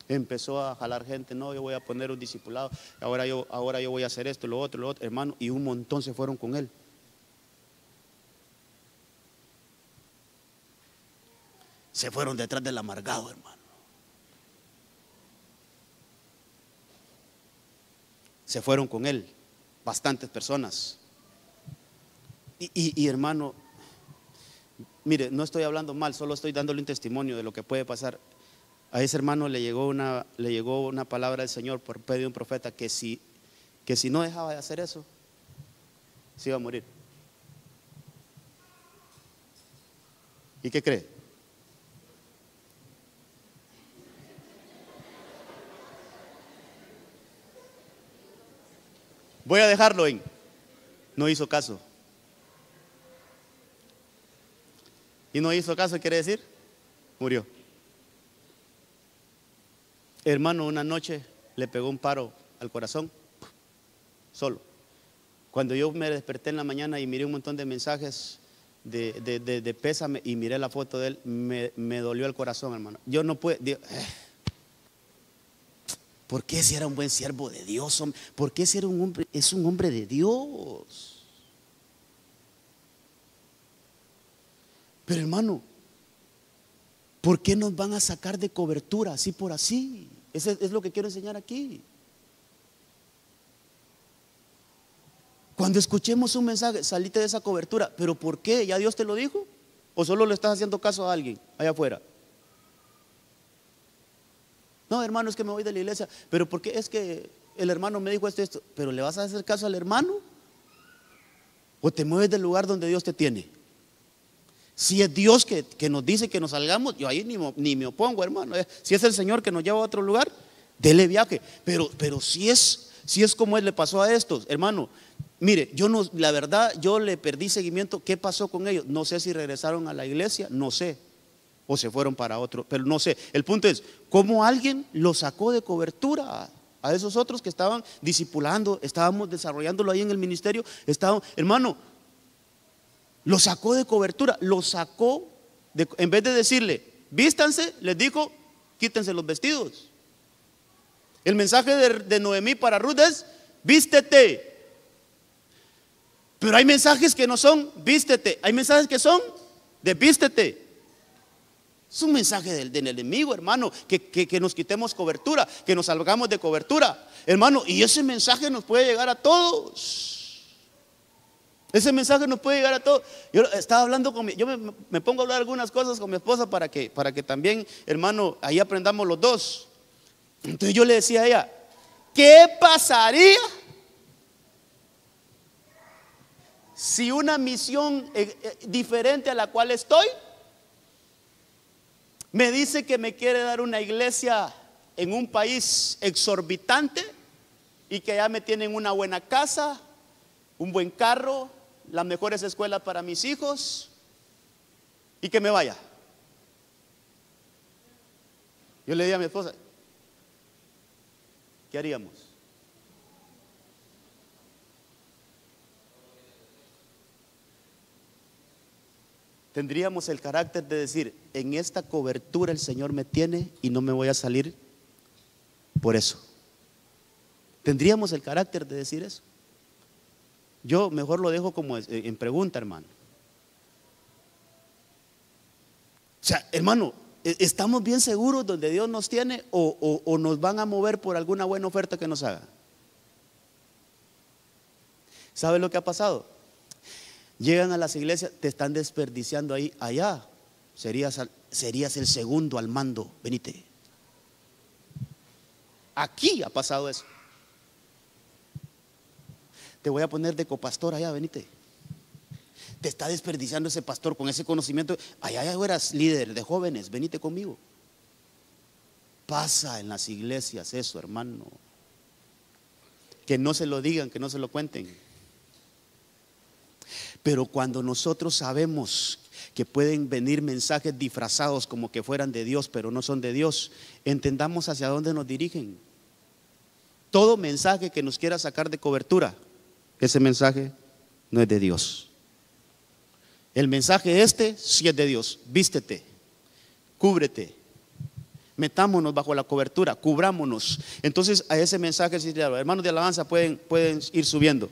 Empezó a jalar gente, no, yo voy a poner un discipulado, ahora yo voy a hacer esto, lo otro, hermano, y un montón se fueron con él. Se fueron detrás del amargado, hermano. Se fueron con él bastantes personas. Y hermano, mire, no estoy hablando mal, solo estoy dándole un testimonio de lo que puede pasar. A ese hermano le llegó una palabra del Señor por medio de un profeta que si no dejaba de hacer eso, se iba a morir. ¿Y qué cree? Voy a dejarlo en, no hizo caso. Y no hizo caso, quiere decir, murió. Hermano, una noche le pegó un paro al corazón, solo. Cuando yo me desperté en la mañana y miré un montón de mensajes de pésame y miré la foto de él, me dolió el corazón, hermano. Yo no puedo, ¿por qué si era un buen siervo de Dios? ¿Por qué si era un hombre, es un hombre de Dios? Pero hermano, ¿por qué nos van a sacar de cobertura así por así? Eso es lo que quiero enseñar aquí. Cuando escuchemos un mensaje, salite de esa cobertura. ¿Pero por qué? ¿Ya Dios te lo dijo? ¿O solo le estás haciendo caso a alguien allá afuera? No, hermano, es que me voy de la iglesia. ¿Pero por qué? Es que el hermano me dijo esto. ¿Pero le vas a hacer caso al hermano? ¿O te mueves del lugar donde Dios te tiene? Si es Dios que nos dice que nos salgamos, yo ahí ni me opongo, hermano. Si es el Señor que nos lleva a otro lugar, dele viaje. Pero si es como él le pasó a estos, hermano. Mire, la verdad, yo le perdí seguimiento. ¿Qué pasó con ellos? No sé si regresaron a la iglesia, no sé. O se fueron para otro, pero no sé. El punto es, ¿cómo alguien los sacó de cobertura a esos otros que estaban discipulando? Estábamos desarrollándolo ahí en el ministerio. Hermano, Lo sacó de cobertura, lo sacó en vez de decirle, vístanse, les dijo, quítense los vestidos. El mensaje de Noemí para Ruth es, vístete. Pero hay mensajes que no son, vístete. Hay mensajes que son, desvístete. Es un mensaje del enemigo, hermano, que nos quitemos cobertura, que nos salgamos de cobertura, hermano. Y ese mensaje nos puede llegar a todos. Ese mensaje nos puede llegar a todos. Yo estaba hablando yo me pongo a hablar algunas cosas con mi esposa para que también, hermano, ahí aprendamos los dos. Entonces yo le decía a ella, ¿qué pasaría si una misión diferente a la cual estoy me dice que me quiere dar una iglesia en un país exorbitante y que allá me tienen una buena casa, un buen carro, las mejores escuelas para mis hijos y que me vaya? Yo le dije a mi esposa, ¿qué haríamos? Tendríamos el carácter de decir, en esta cobertura el Señor me tiene y no me voy a salir por eso. Tendríamos el carácter de decir eso. Yo mejor lo dejo como en pregunta, hermano. O sea, hermano, ¿estamos bien seguros donde Dios nos tiene o nos van a mover por alguna buena oferta que nos haga? ¿Sabe lo que ha pasado? Llegan a las iglesias, te están desperdiciando ahí, allá serías el segundo al mando, venite. Aquí ha pasado eso. Te voy a poner de copastor allá, venite. Te está desperdiciando ese pastor con ese conocimiento. Allá ya eras líder de jóvenes, venite conmigo. Pasa en las iglesias eso, hermano. Que no se lo digan, que no se lo cuenten. Pero cuando nosotros sabemos que pueden venir mensajes disfrazados como que fueran de Dios, pero no son de Dios, entendamos hacia dónde nos dirigen. Todo mensaje que nos quiera sacar de cobertura, ese mensaje no es de Dios. El mensaje sí es de Dios. Vístete, cúbrete, metámonos bajo la cobertura, cubrámonos. Entonces a ese mensaje, hermanos de alabanza, pueden ir subiendo.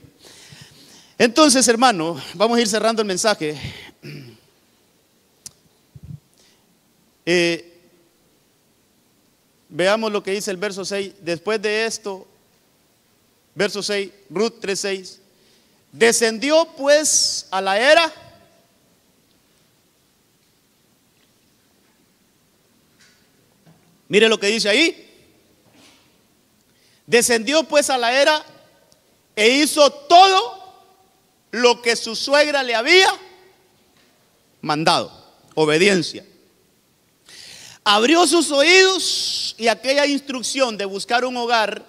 Entonces, hermano, vamos a ir cerrando el mensaje. Veamos lo que dice el verso 6. Después de esto, verso 6, Ruth 3:6. Descendió pues a la era. Mire lo que dice ahí. Descendió pues a la era e hizo todo lo que su suegra le había mandado. Obediencia. Abrió sus oídos y aquella instrucción de buscar un hogar,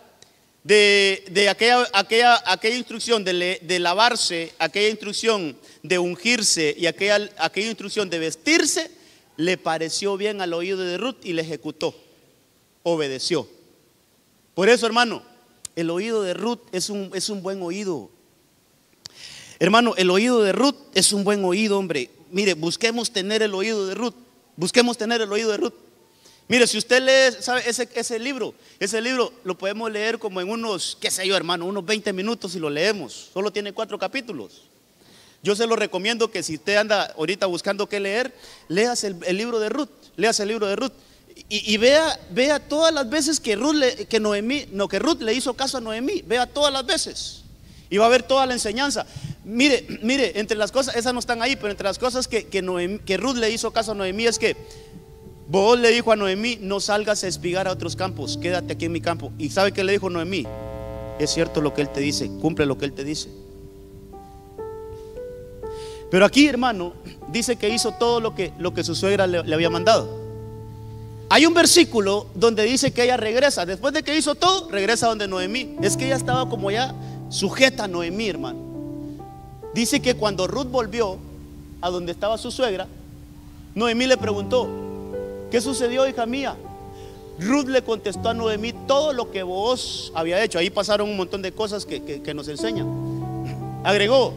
de aquella instrucción de lavarse, aquella instrucción de ungirse y aquella instrucción de vestirse, le pareció bien al oído de Ruth y le ejecutó. Obedeció. Por eso, hermano, el oído de Ruth es un buen oído. Hermano, el oído de Ruth es un buen oído, hombre. Mire, busquemos tener el oído de Ruth. Busquemos tener el oído de Ruth. Mire, si usted lee, ¿sabe? Ese libro lo podemos leer como en unos, qué sé yo, hermano, unos 20 minutos y lo leemos. Solo tiene 4 capítulos. Yo se lo recomiendo que si usted anda ahorita buscando qué leer, leas el libro de Ruth. Leas el libro de Ruth. Y vea todas las veces que Ruth le hizo caso a Noemí. Vea todas las veces. Y va a ver toda la enseñanza. Mire, entre las cosas, esas no están ahí, pero entre las cosas que Ruth le hizo caso a Noemí es que Booz le dijo a Noemí: no salgas a espigar a otros campos, quédate aquí en mi campo. ¿Y sabe qué le dijo Noemí? Es cierto lo que él te dice, cumple lo que él te dice. Pero aquí, hermano, dice que hizo todo lo que su suegra le había mandado. Hay un versículo donde dice que ella regresa, después de que hizo todo, regresa donde Noemí. Es que ella estaba como ya sujeta a Noemí, hermano. Dice que cuando Ruth volvió a donde estaba su suegra, Noemí le preguntó: ¿qué sucedió, hija mía? Ruth le contestó a Noemí todo lo que Booz había hecho. Ahí pasaron un montón de cosas que nos enseñan. Agregó: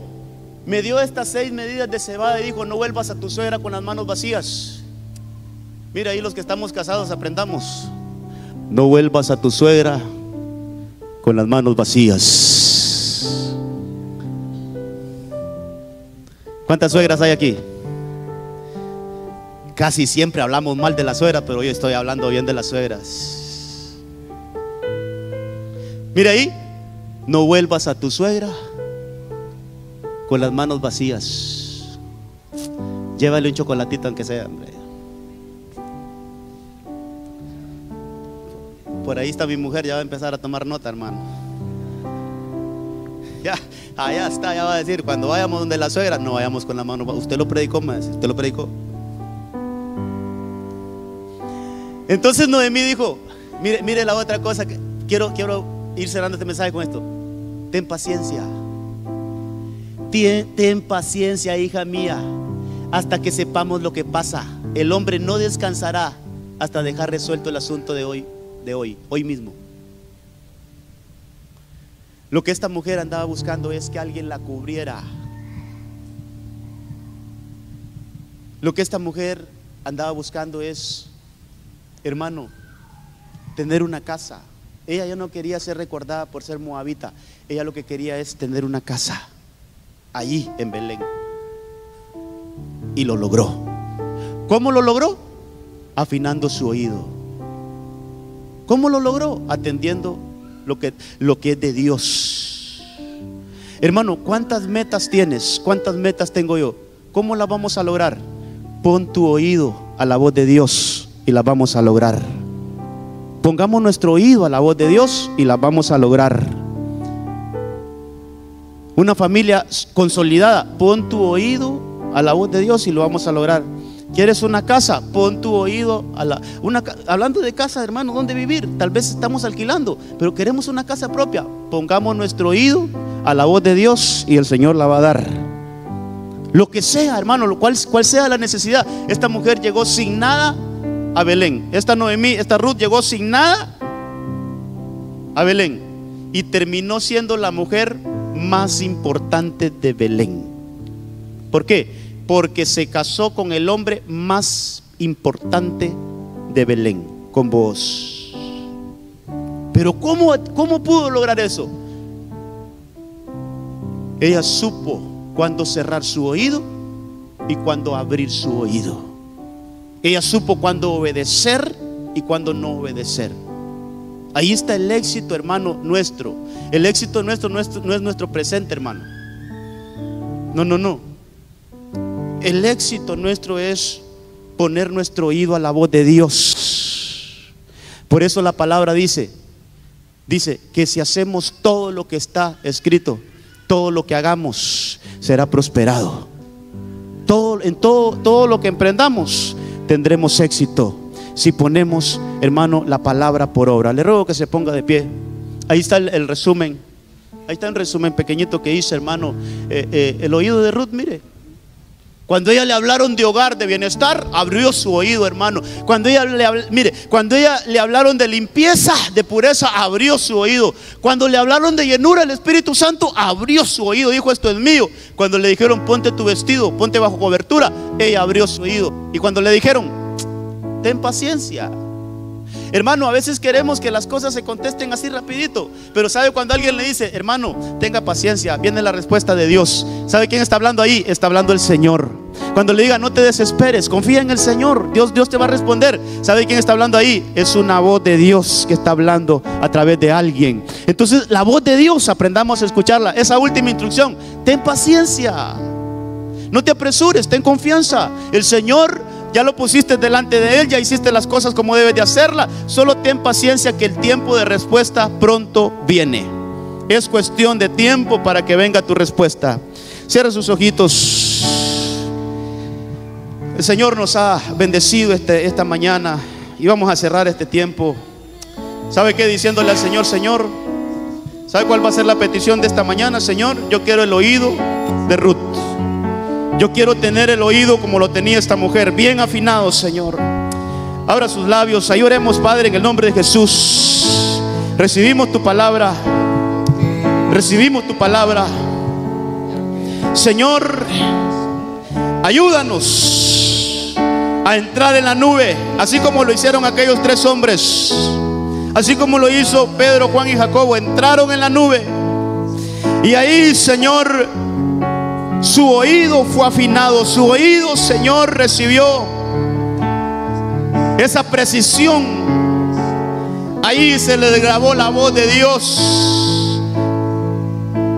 Me dio estas 6 medidas de cebada y dijo: no vuelvas a tu suegra con las manos vacías. Mira, ahí los que estamos casados aprendamos. No vuelvas a tu suegra con las manos vacías. ¿Cuántas suegras hay aquí? Casi siempre hablamos mal de la suegra, pero hoy estoy hablando bien de las suegras. Mira ahí, no vuelvas a tu suegra con las manos vacías. Llévale un chocolatito aunque sea, hombre. Por ahí está mi mujer, ya va a empezar a tomar nota, hermano. Ya, allá está, ya va a decir: cuando vayamos donde la suegra, no vayamos con la mano. Usted lo predicó, más, usted lo predicó. Entonces Noemí dijo: mire la otra cosa que quiero ir cerrando este mensaje con esto. Ten paciencia. Ten paciencia, hija mía, hasta que sepamos lo que pasa. El hombre no descansará hasta dejar resuelto el asunto de hoy mismo. Lo que esta mujer andaba buscando es que alguien la cubriera. Lo que esta mujer andaba buscando es, hermano, tener una casa. Ella ya no quería ser recordada por ser moabita. Ella lo que quería es tener una casa allí en Belén. Y lo logró. ¿Cómo lo logró? Afinando su oído. ¿Cómo lo logró? Atendiendo lo que es de Dios. Hermano, ¿cuántas metas tienes? ¿Cuántas metas tengo yo? ¿Cómo las vamos a lograr? Pon tu oído a la voz de Dios y las vamos a lograr. Pongamos nuestro oído a la voz de Dios y las vamos a lograr. Una familia consolidada, pon tu oído a la voz de Dios y lo vamos a lograr. ¿Quieres una casa? Pon tu oído a hablando de casa, hermano, ¿dónde vivir? Tal vez estamos alquilando, pero queremos una casa propia. Pongamos nuestro oído a la voz de Dios y el Señor la va a dar. Lo que sea, hermano, cual sea la necesidad. Esta mujer llegó sin nada a Belén. Esta Ruth llegó sin nada a Belén y terminó siendo la mujer más importante de Belén. ¿Por qué? Porque se casó con el hombre más importante de Belén, con Booz. Pero ¿cómo pudo lograr eso? Ella supo cuándo cerrar su oído y cuándo abrir su oído. Ella supo cuándo obedecer y cuándo no obedecer. Ahí está el éxito, hermano, nuestro. El éxito nuestro no es nuestro presente, hermano. No. El éxito nuestro es poner nuestro oído a la voz de Dios. Por eso la palabra dice que si hacemos todo lo que está escrito, todo lo que hagamos será prosperado. En todo lo que emprendamos tendremos éxito si ponemos, hermano, la palabra por obra. Le ruego que se ponga de pie. Ahí está el resumen. Ahí está un resumen pequeñito que hice, hermano. El oído de Ruth, mire. Cuando ella le hablaron de hogar, de bienestar, abrió su oído, hermano. Cuando ella le hablaron de limpieza, de pureza, abrió su oído. Cuando le hablaron de llenura del Espíritu Santo, abrió su oído. Dijo: esto es mío. Cuando le dijeron: ponte tu vestido, ponte bajo cobertura, ella abrió su oído. Y cuando le dijeron: ten paciencia. Hermano, a veces queremos que las cosas se contesten así rapidito, pero ¿sabe cuando alguien le dice: hermano, tenga paciencia? Viene la respuesta de Dios. ¿Sabe quién está hablando ahí? Está hablando el Señor. Cuando le diga: no te desesperes, confía en el Señor, Dios te va a responder. ¿Sabe quién está hablando ahí? Es una voz de Dios que está hablando a través de alguien. Entonces la voz de Dios, aprendamos a escucharla. Esa última instrucción: ten paciencia, no te apresures, ten confianza. El Señor ya lo pusiste delante de Él, ya hiciste las cosas como debes de hacerlas. Solo ten paciencia, que el tiempo de respuesta pronto viene. Es cuestión de tiempo para que venga tu respuesta. Cierra sus ojitos. El Señor nos ha bendecido esta mañana y vamos a cerrar este tiempo. ¿Sabe qué? Diciéndole al Señor: Señor, ¿sabe cuál va a ser la petición de esta mañana? Señor, yo quiero el oído de Ruth. Yo quiero tener el oído como lo tenía esta mujer, bien afinado, Señor. Abra sus labios, ahí oremos, Padre, en el nombre de Jesús. Recibimos tu palabra. Recibimos tu palabra. Señor, ayúdanos a entrar en la nube, así como lo hicieron aquellos 3 hombres, así como lo hizo Pedro, Juan y Jacobo. Entraron en la nube y ahí, Señor, su oído fue afinado, su oído, Señor, recibió esa precisión. Ahí se les grabó la voz de Dios,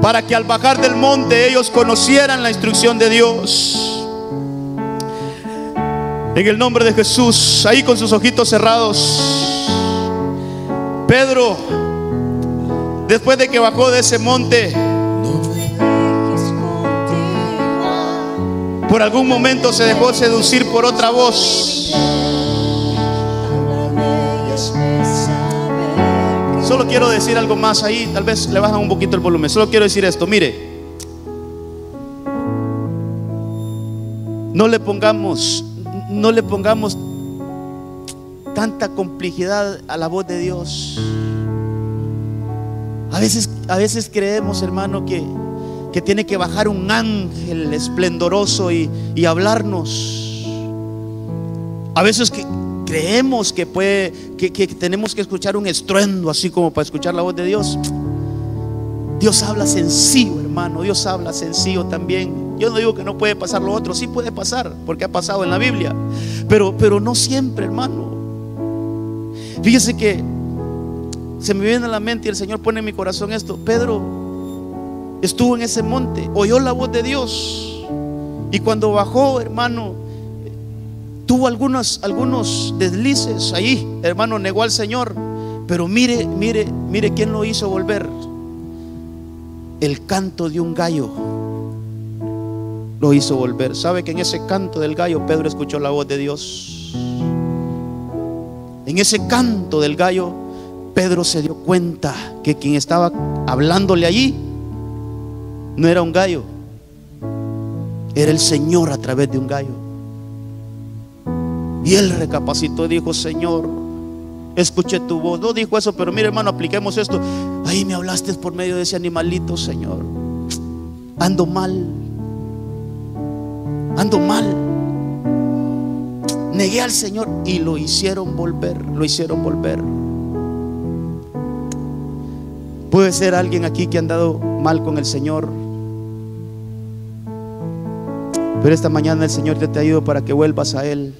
para que al bajar del monte ellos conocieran la instrucción de Dios. En el nombre de Jesús, ahí con sus ojitos cerrados, Pedro, después de que bajó de ese monte, por algún momento se dejó seducir por otra voz. Solo quiero decir algo más ahí, tal vez le bajan un poquito el volumen. Solo quiero decir esto, mire, no le pongamos tanta complejidad a la voz de Dios. A veces creemos, hermano, que tiene que bajar un ángel esplendoroso y hablarnos. A veces creemos que tenemos que escuchar un estruendo así como para escuchar la voz de Dios. Dios habla sencillo, hermano. Dios habla sencillo también. Yo no digo que no puede pasar lo otro, sí puede pasar, porque ha pasado en la Biblia, pero no siempre, hermano. Fíjese que se me viene a la mente y el Señor pone en mi corazón esto. Pedro estuvo en ese monte, oyó la voz de Dios, y cuando bajó, hermano, tuvo algunos deslices ahí, hermano, negó al Señor. Pero mire quién lo hizo volver. El canto de un gallo lo hizo volver. ¿Sabe que en ese canto del gallo Pedro escuchó la voz de Dios? En ese canto del gallo Pedro se dio cuenta que quien estaba hablándole allí no era un gallo, era el Señor a través de un gallo. Y él recapacitó y dijo: Señor, escuché tu voz. No dijo eso, pero mire, hermano, apliquemos esto. Ahí me hablaste por medio de ese animalito, Señor. Ando mal. Negué al Señor y lo hicieron volver. Puede ser alguien aquí que ha andado mal con el Señor, pero esta mañana el Señor te ha ido para que vuelvas a Él.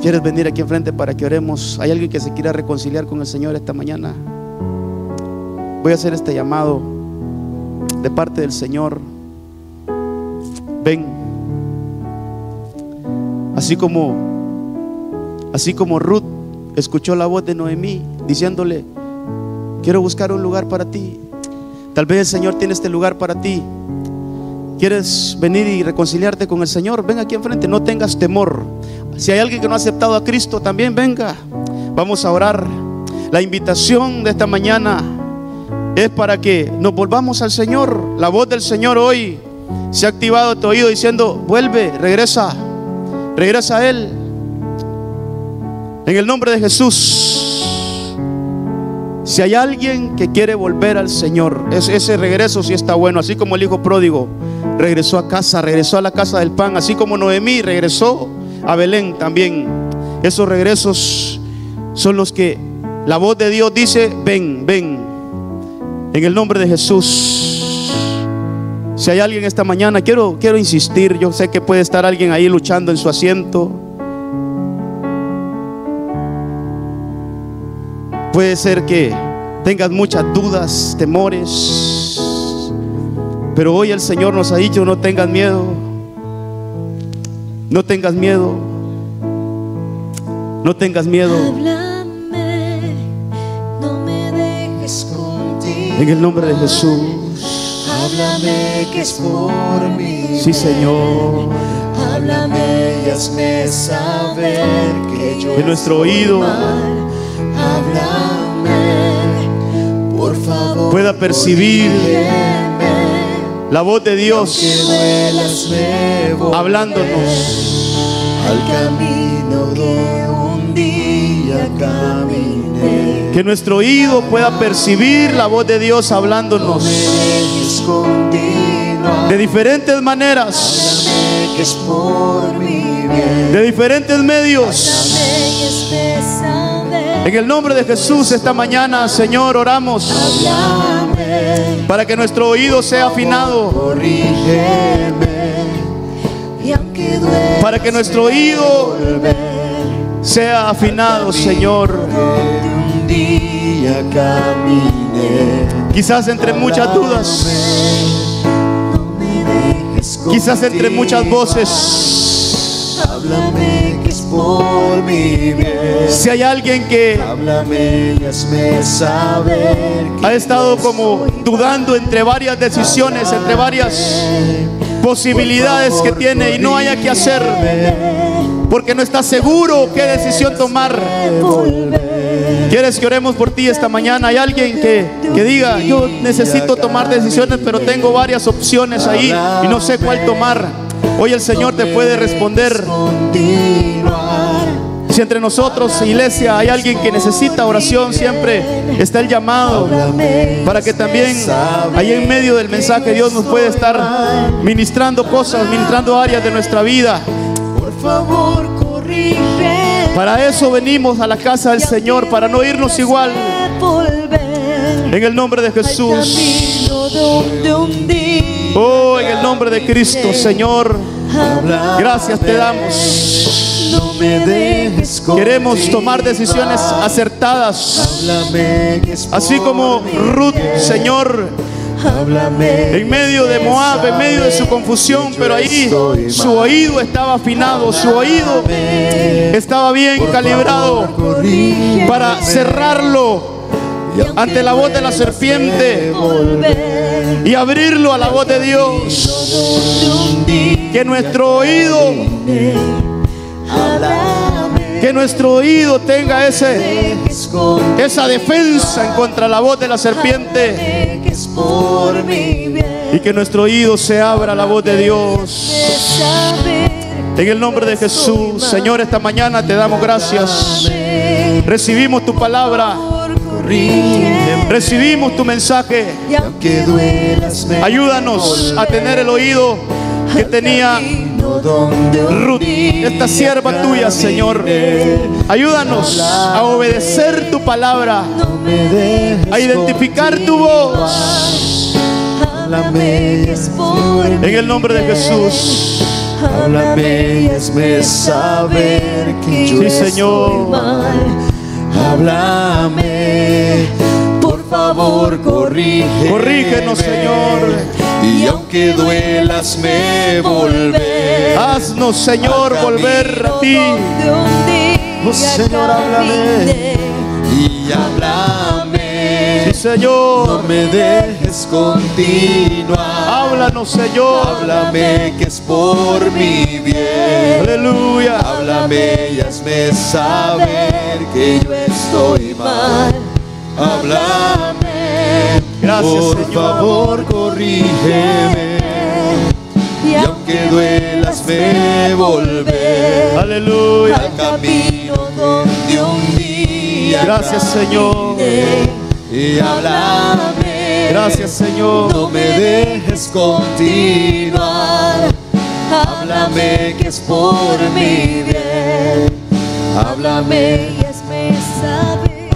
¿Quieres venir aquí enfrente para que oremos? ¿Hay alguien que se quiera reconciliar con el Señor esta mañana? Voy a hacer este llamado de parte del Señor. Ven. Así como Ruth escuchó la voz de Noemí diciéndole: quiero buscar un lugar para ti. Tal vez el Señor tiene este lugar para ti. ¿Quieres venir y reconciliarte con el Señor? Ven aquí enfrente, no tengas temor. Si hay alguien que no ha aceptado a Cristo, también venga. Vamos a orar. La invitación de esta mañana es para que nos volvamos al Señor. La voz del Señor hoy se ha activado a tu oído diciendo: vuelve, regresa a Él. En el nombre de Jesús. Si hay alguien que quiere volver al Señor, ese regreso sí está bueno. Así como el hijo pródigo regresó a casa, regresó a la casa del pan, así como Noemí regresó a Belén también. Esos regresos son los que la voz de Dios dice: ven, ven. En el nombre de Jesús. Si hay alguien esta mañana, quiero insistir. Yo sé que puede estar alguien ahí luchando en su asiento. Puede ser que tengas muchas dudas, temores, pero hoy el Señor nos ha dicho: no tengas miedo. No tengas miedo. No tengas miedo. Háblame, no me dejes contigo. En el nombre de Jesús. Háblame que es por mí. Sí, Señor. Háblame y hazme saber que yo En nuestro estoy oído mal. Háblame, por favor, pueda percibir la voz de Dios hablándonos. al camino que un día caminé. Que nuestro oído pueda percibir la voz de Dios hablándonos de diferentes maneras, que es por mi bien. de diferentes medios. En el nombre de Jesús, esta mañana, Señor, oramos para que nuestro oído sea afinado, Corrígeme, y aunque duela, para que nuestro oído sea afinado, Señor. un día caminé. Quizás entre muchas dudas, quizás entre muchas voces, Háblame que es por mi bien. si hay alguien que Háblame y hazme saber que ha estado como dudando entre varias decisiones, entre varias posibilidades que tiene y no haya que hacer, porque no está seguro qué decisión tomar. ¿Quieres que oremos por ti esta mañana? Hay alguien que diga: yo necesito tomar decisiones, pero tengo varias opciones ahí y no sé cuál tomar. Hoy el Señor te puede responder. Si entre nosotros, iglesia, hay alguien que necesita oración, siempre está el llamado para que también ahí en medio del mensaje Dios nos puede estar ministrando cosas, ministrando áreas de nuestra vida. por favor corrige. Para eso venimos a la casa del Señor, para no irnos igual. En el nombre de Jesús. Oh, en el nombre de Cristo, Señor, gracias te damos. No me dejes Queremos tomar decisiones acertadas, Háblame que es así como por Ruth, mi bien. Señor, Háblame en medio de Moab, en medio de su confusión, pero ahí su oído estaba afinado, su oído estaba bien calibrado para cerrarlo ante la voz de la serpiente y abrirlo a la voz de Dios. Que nuestro oído, que nuestro oído tenga esa defensa en contra de la voz de la serpiente, y que nuestro oído se abra a la voz de Dios. En el nombre de Jesús, Señor, esta mañana te damos gracias. Recibimos tu palabra, recibimos tu mensaje. Y aunque duelas, me Ayúdanos a tener el oído que tenía Ruth, esta sierva tuya, Señor. Ayúdanos a obedecer tu palabra, a identificar tu voz. En el nombre de Jesús. Háblame y hazme saber que yo Sí, Señor. estoy mal. Háblame, por favor, corrígeme. Corrígenos, Señor. Y aunque duelas, me volver. Haznos, Señor, volver a ti. Oh, Señor, háblame y háblame. Sí, Señor. No me dejes continuar. Háblanos, Señor. Háblame que es por mi bien. Aleluya. Háblame y hazme saber que yo estoy mal. Háblame, Gracias, por Señor. favor, corrígeme. Y aunque duelas, me volver Aleluya. al camino donde un día Gracias, Señor. caminé. Y háblame. Gracias, Señor. No me dejes continuar. Háblame que es por mi bien. Háblame y hazme saber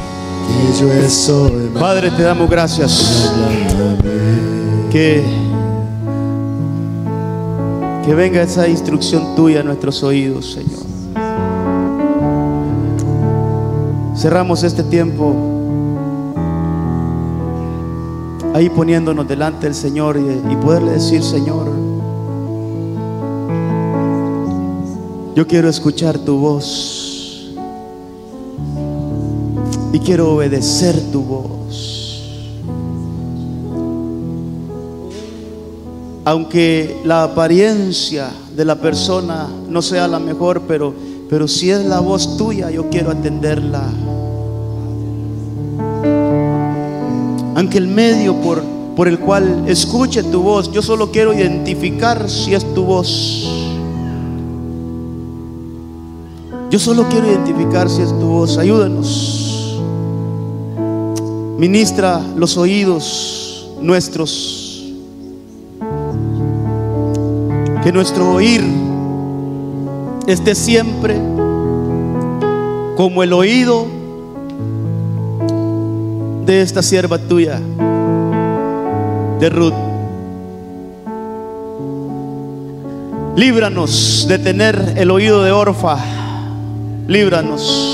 que yo estoy mal. Padre, te damos gracias. Que venga esa instrucción tuya a nuestros oídos, Señor. Cerramos este tiempo ahí poniéndonos delante del Señor y poderle decir: Señor, yo quiero escuchar tu voz y quiero obedecer tu voz. Aunque la apariencia de la persona no sea la mejor, pero si es la voz tuya, yo quiero atenderla. Aunque el medio por el cual escuche tu voz, yo solo quiero identificar si es tu voz. Yo solo quiero identificar si es tu voz. Ayúdanos Ministra los oídos nuestros, que nuestro oír esté siempre como el oído de esta sierva tuya, de Ruth. Líbranos de tener el oído de Orfa, líbranos.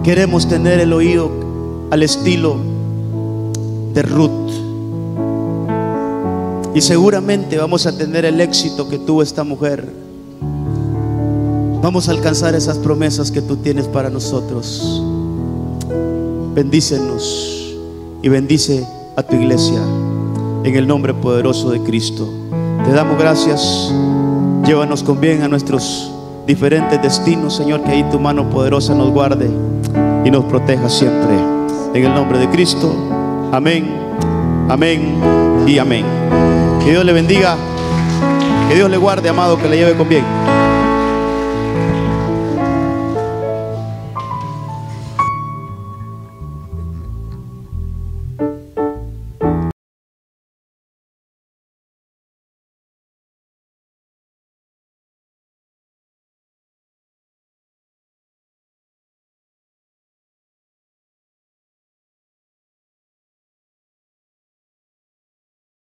Queremos tener el oído al estilo de Ruth, y seguramente vamos a tener el éxito que tuvo esta mujer. Vamos a alcanzar esas promesas que tú tienes para nosotros. Bendícenos y bendice a tu iglesia en el nombre poderoso de Cristo. Te damos gracias. Llévanos con bien a nuestros diferentes destinos, Señor, que ahí tu mano poderosa nos guarde y nos proteja siempre. En el nombre de Cristo. Amén, amén y amén. Que Dios le bendiga, que Dios le guarde, amado, que le lleve con bien.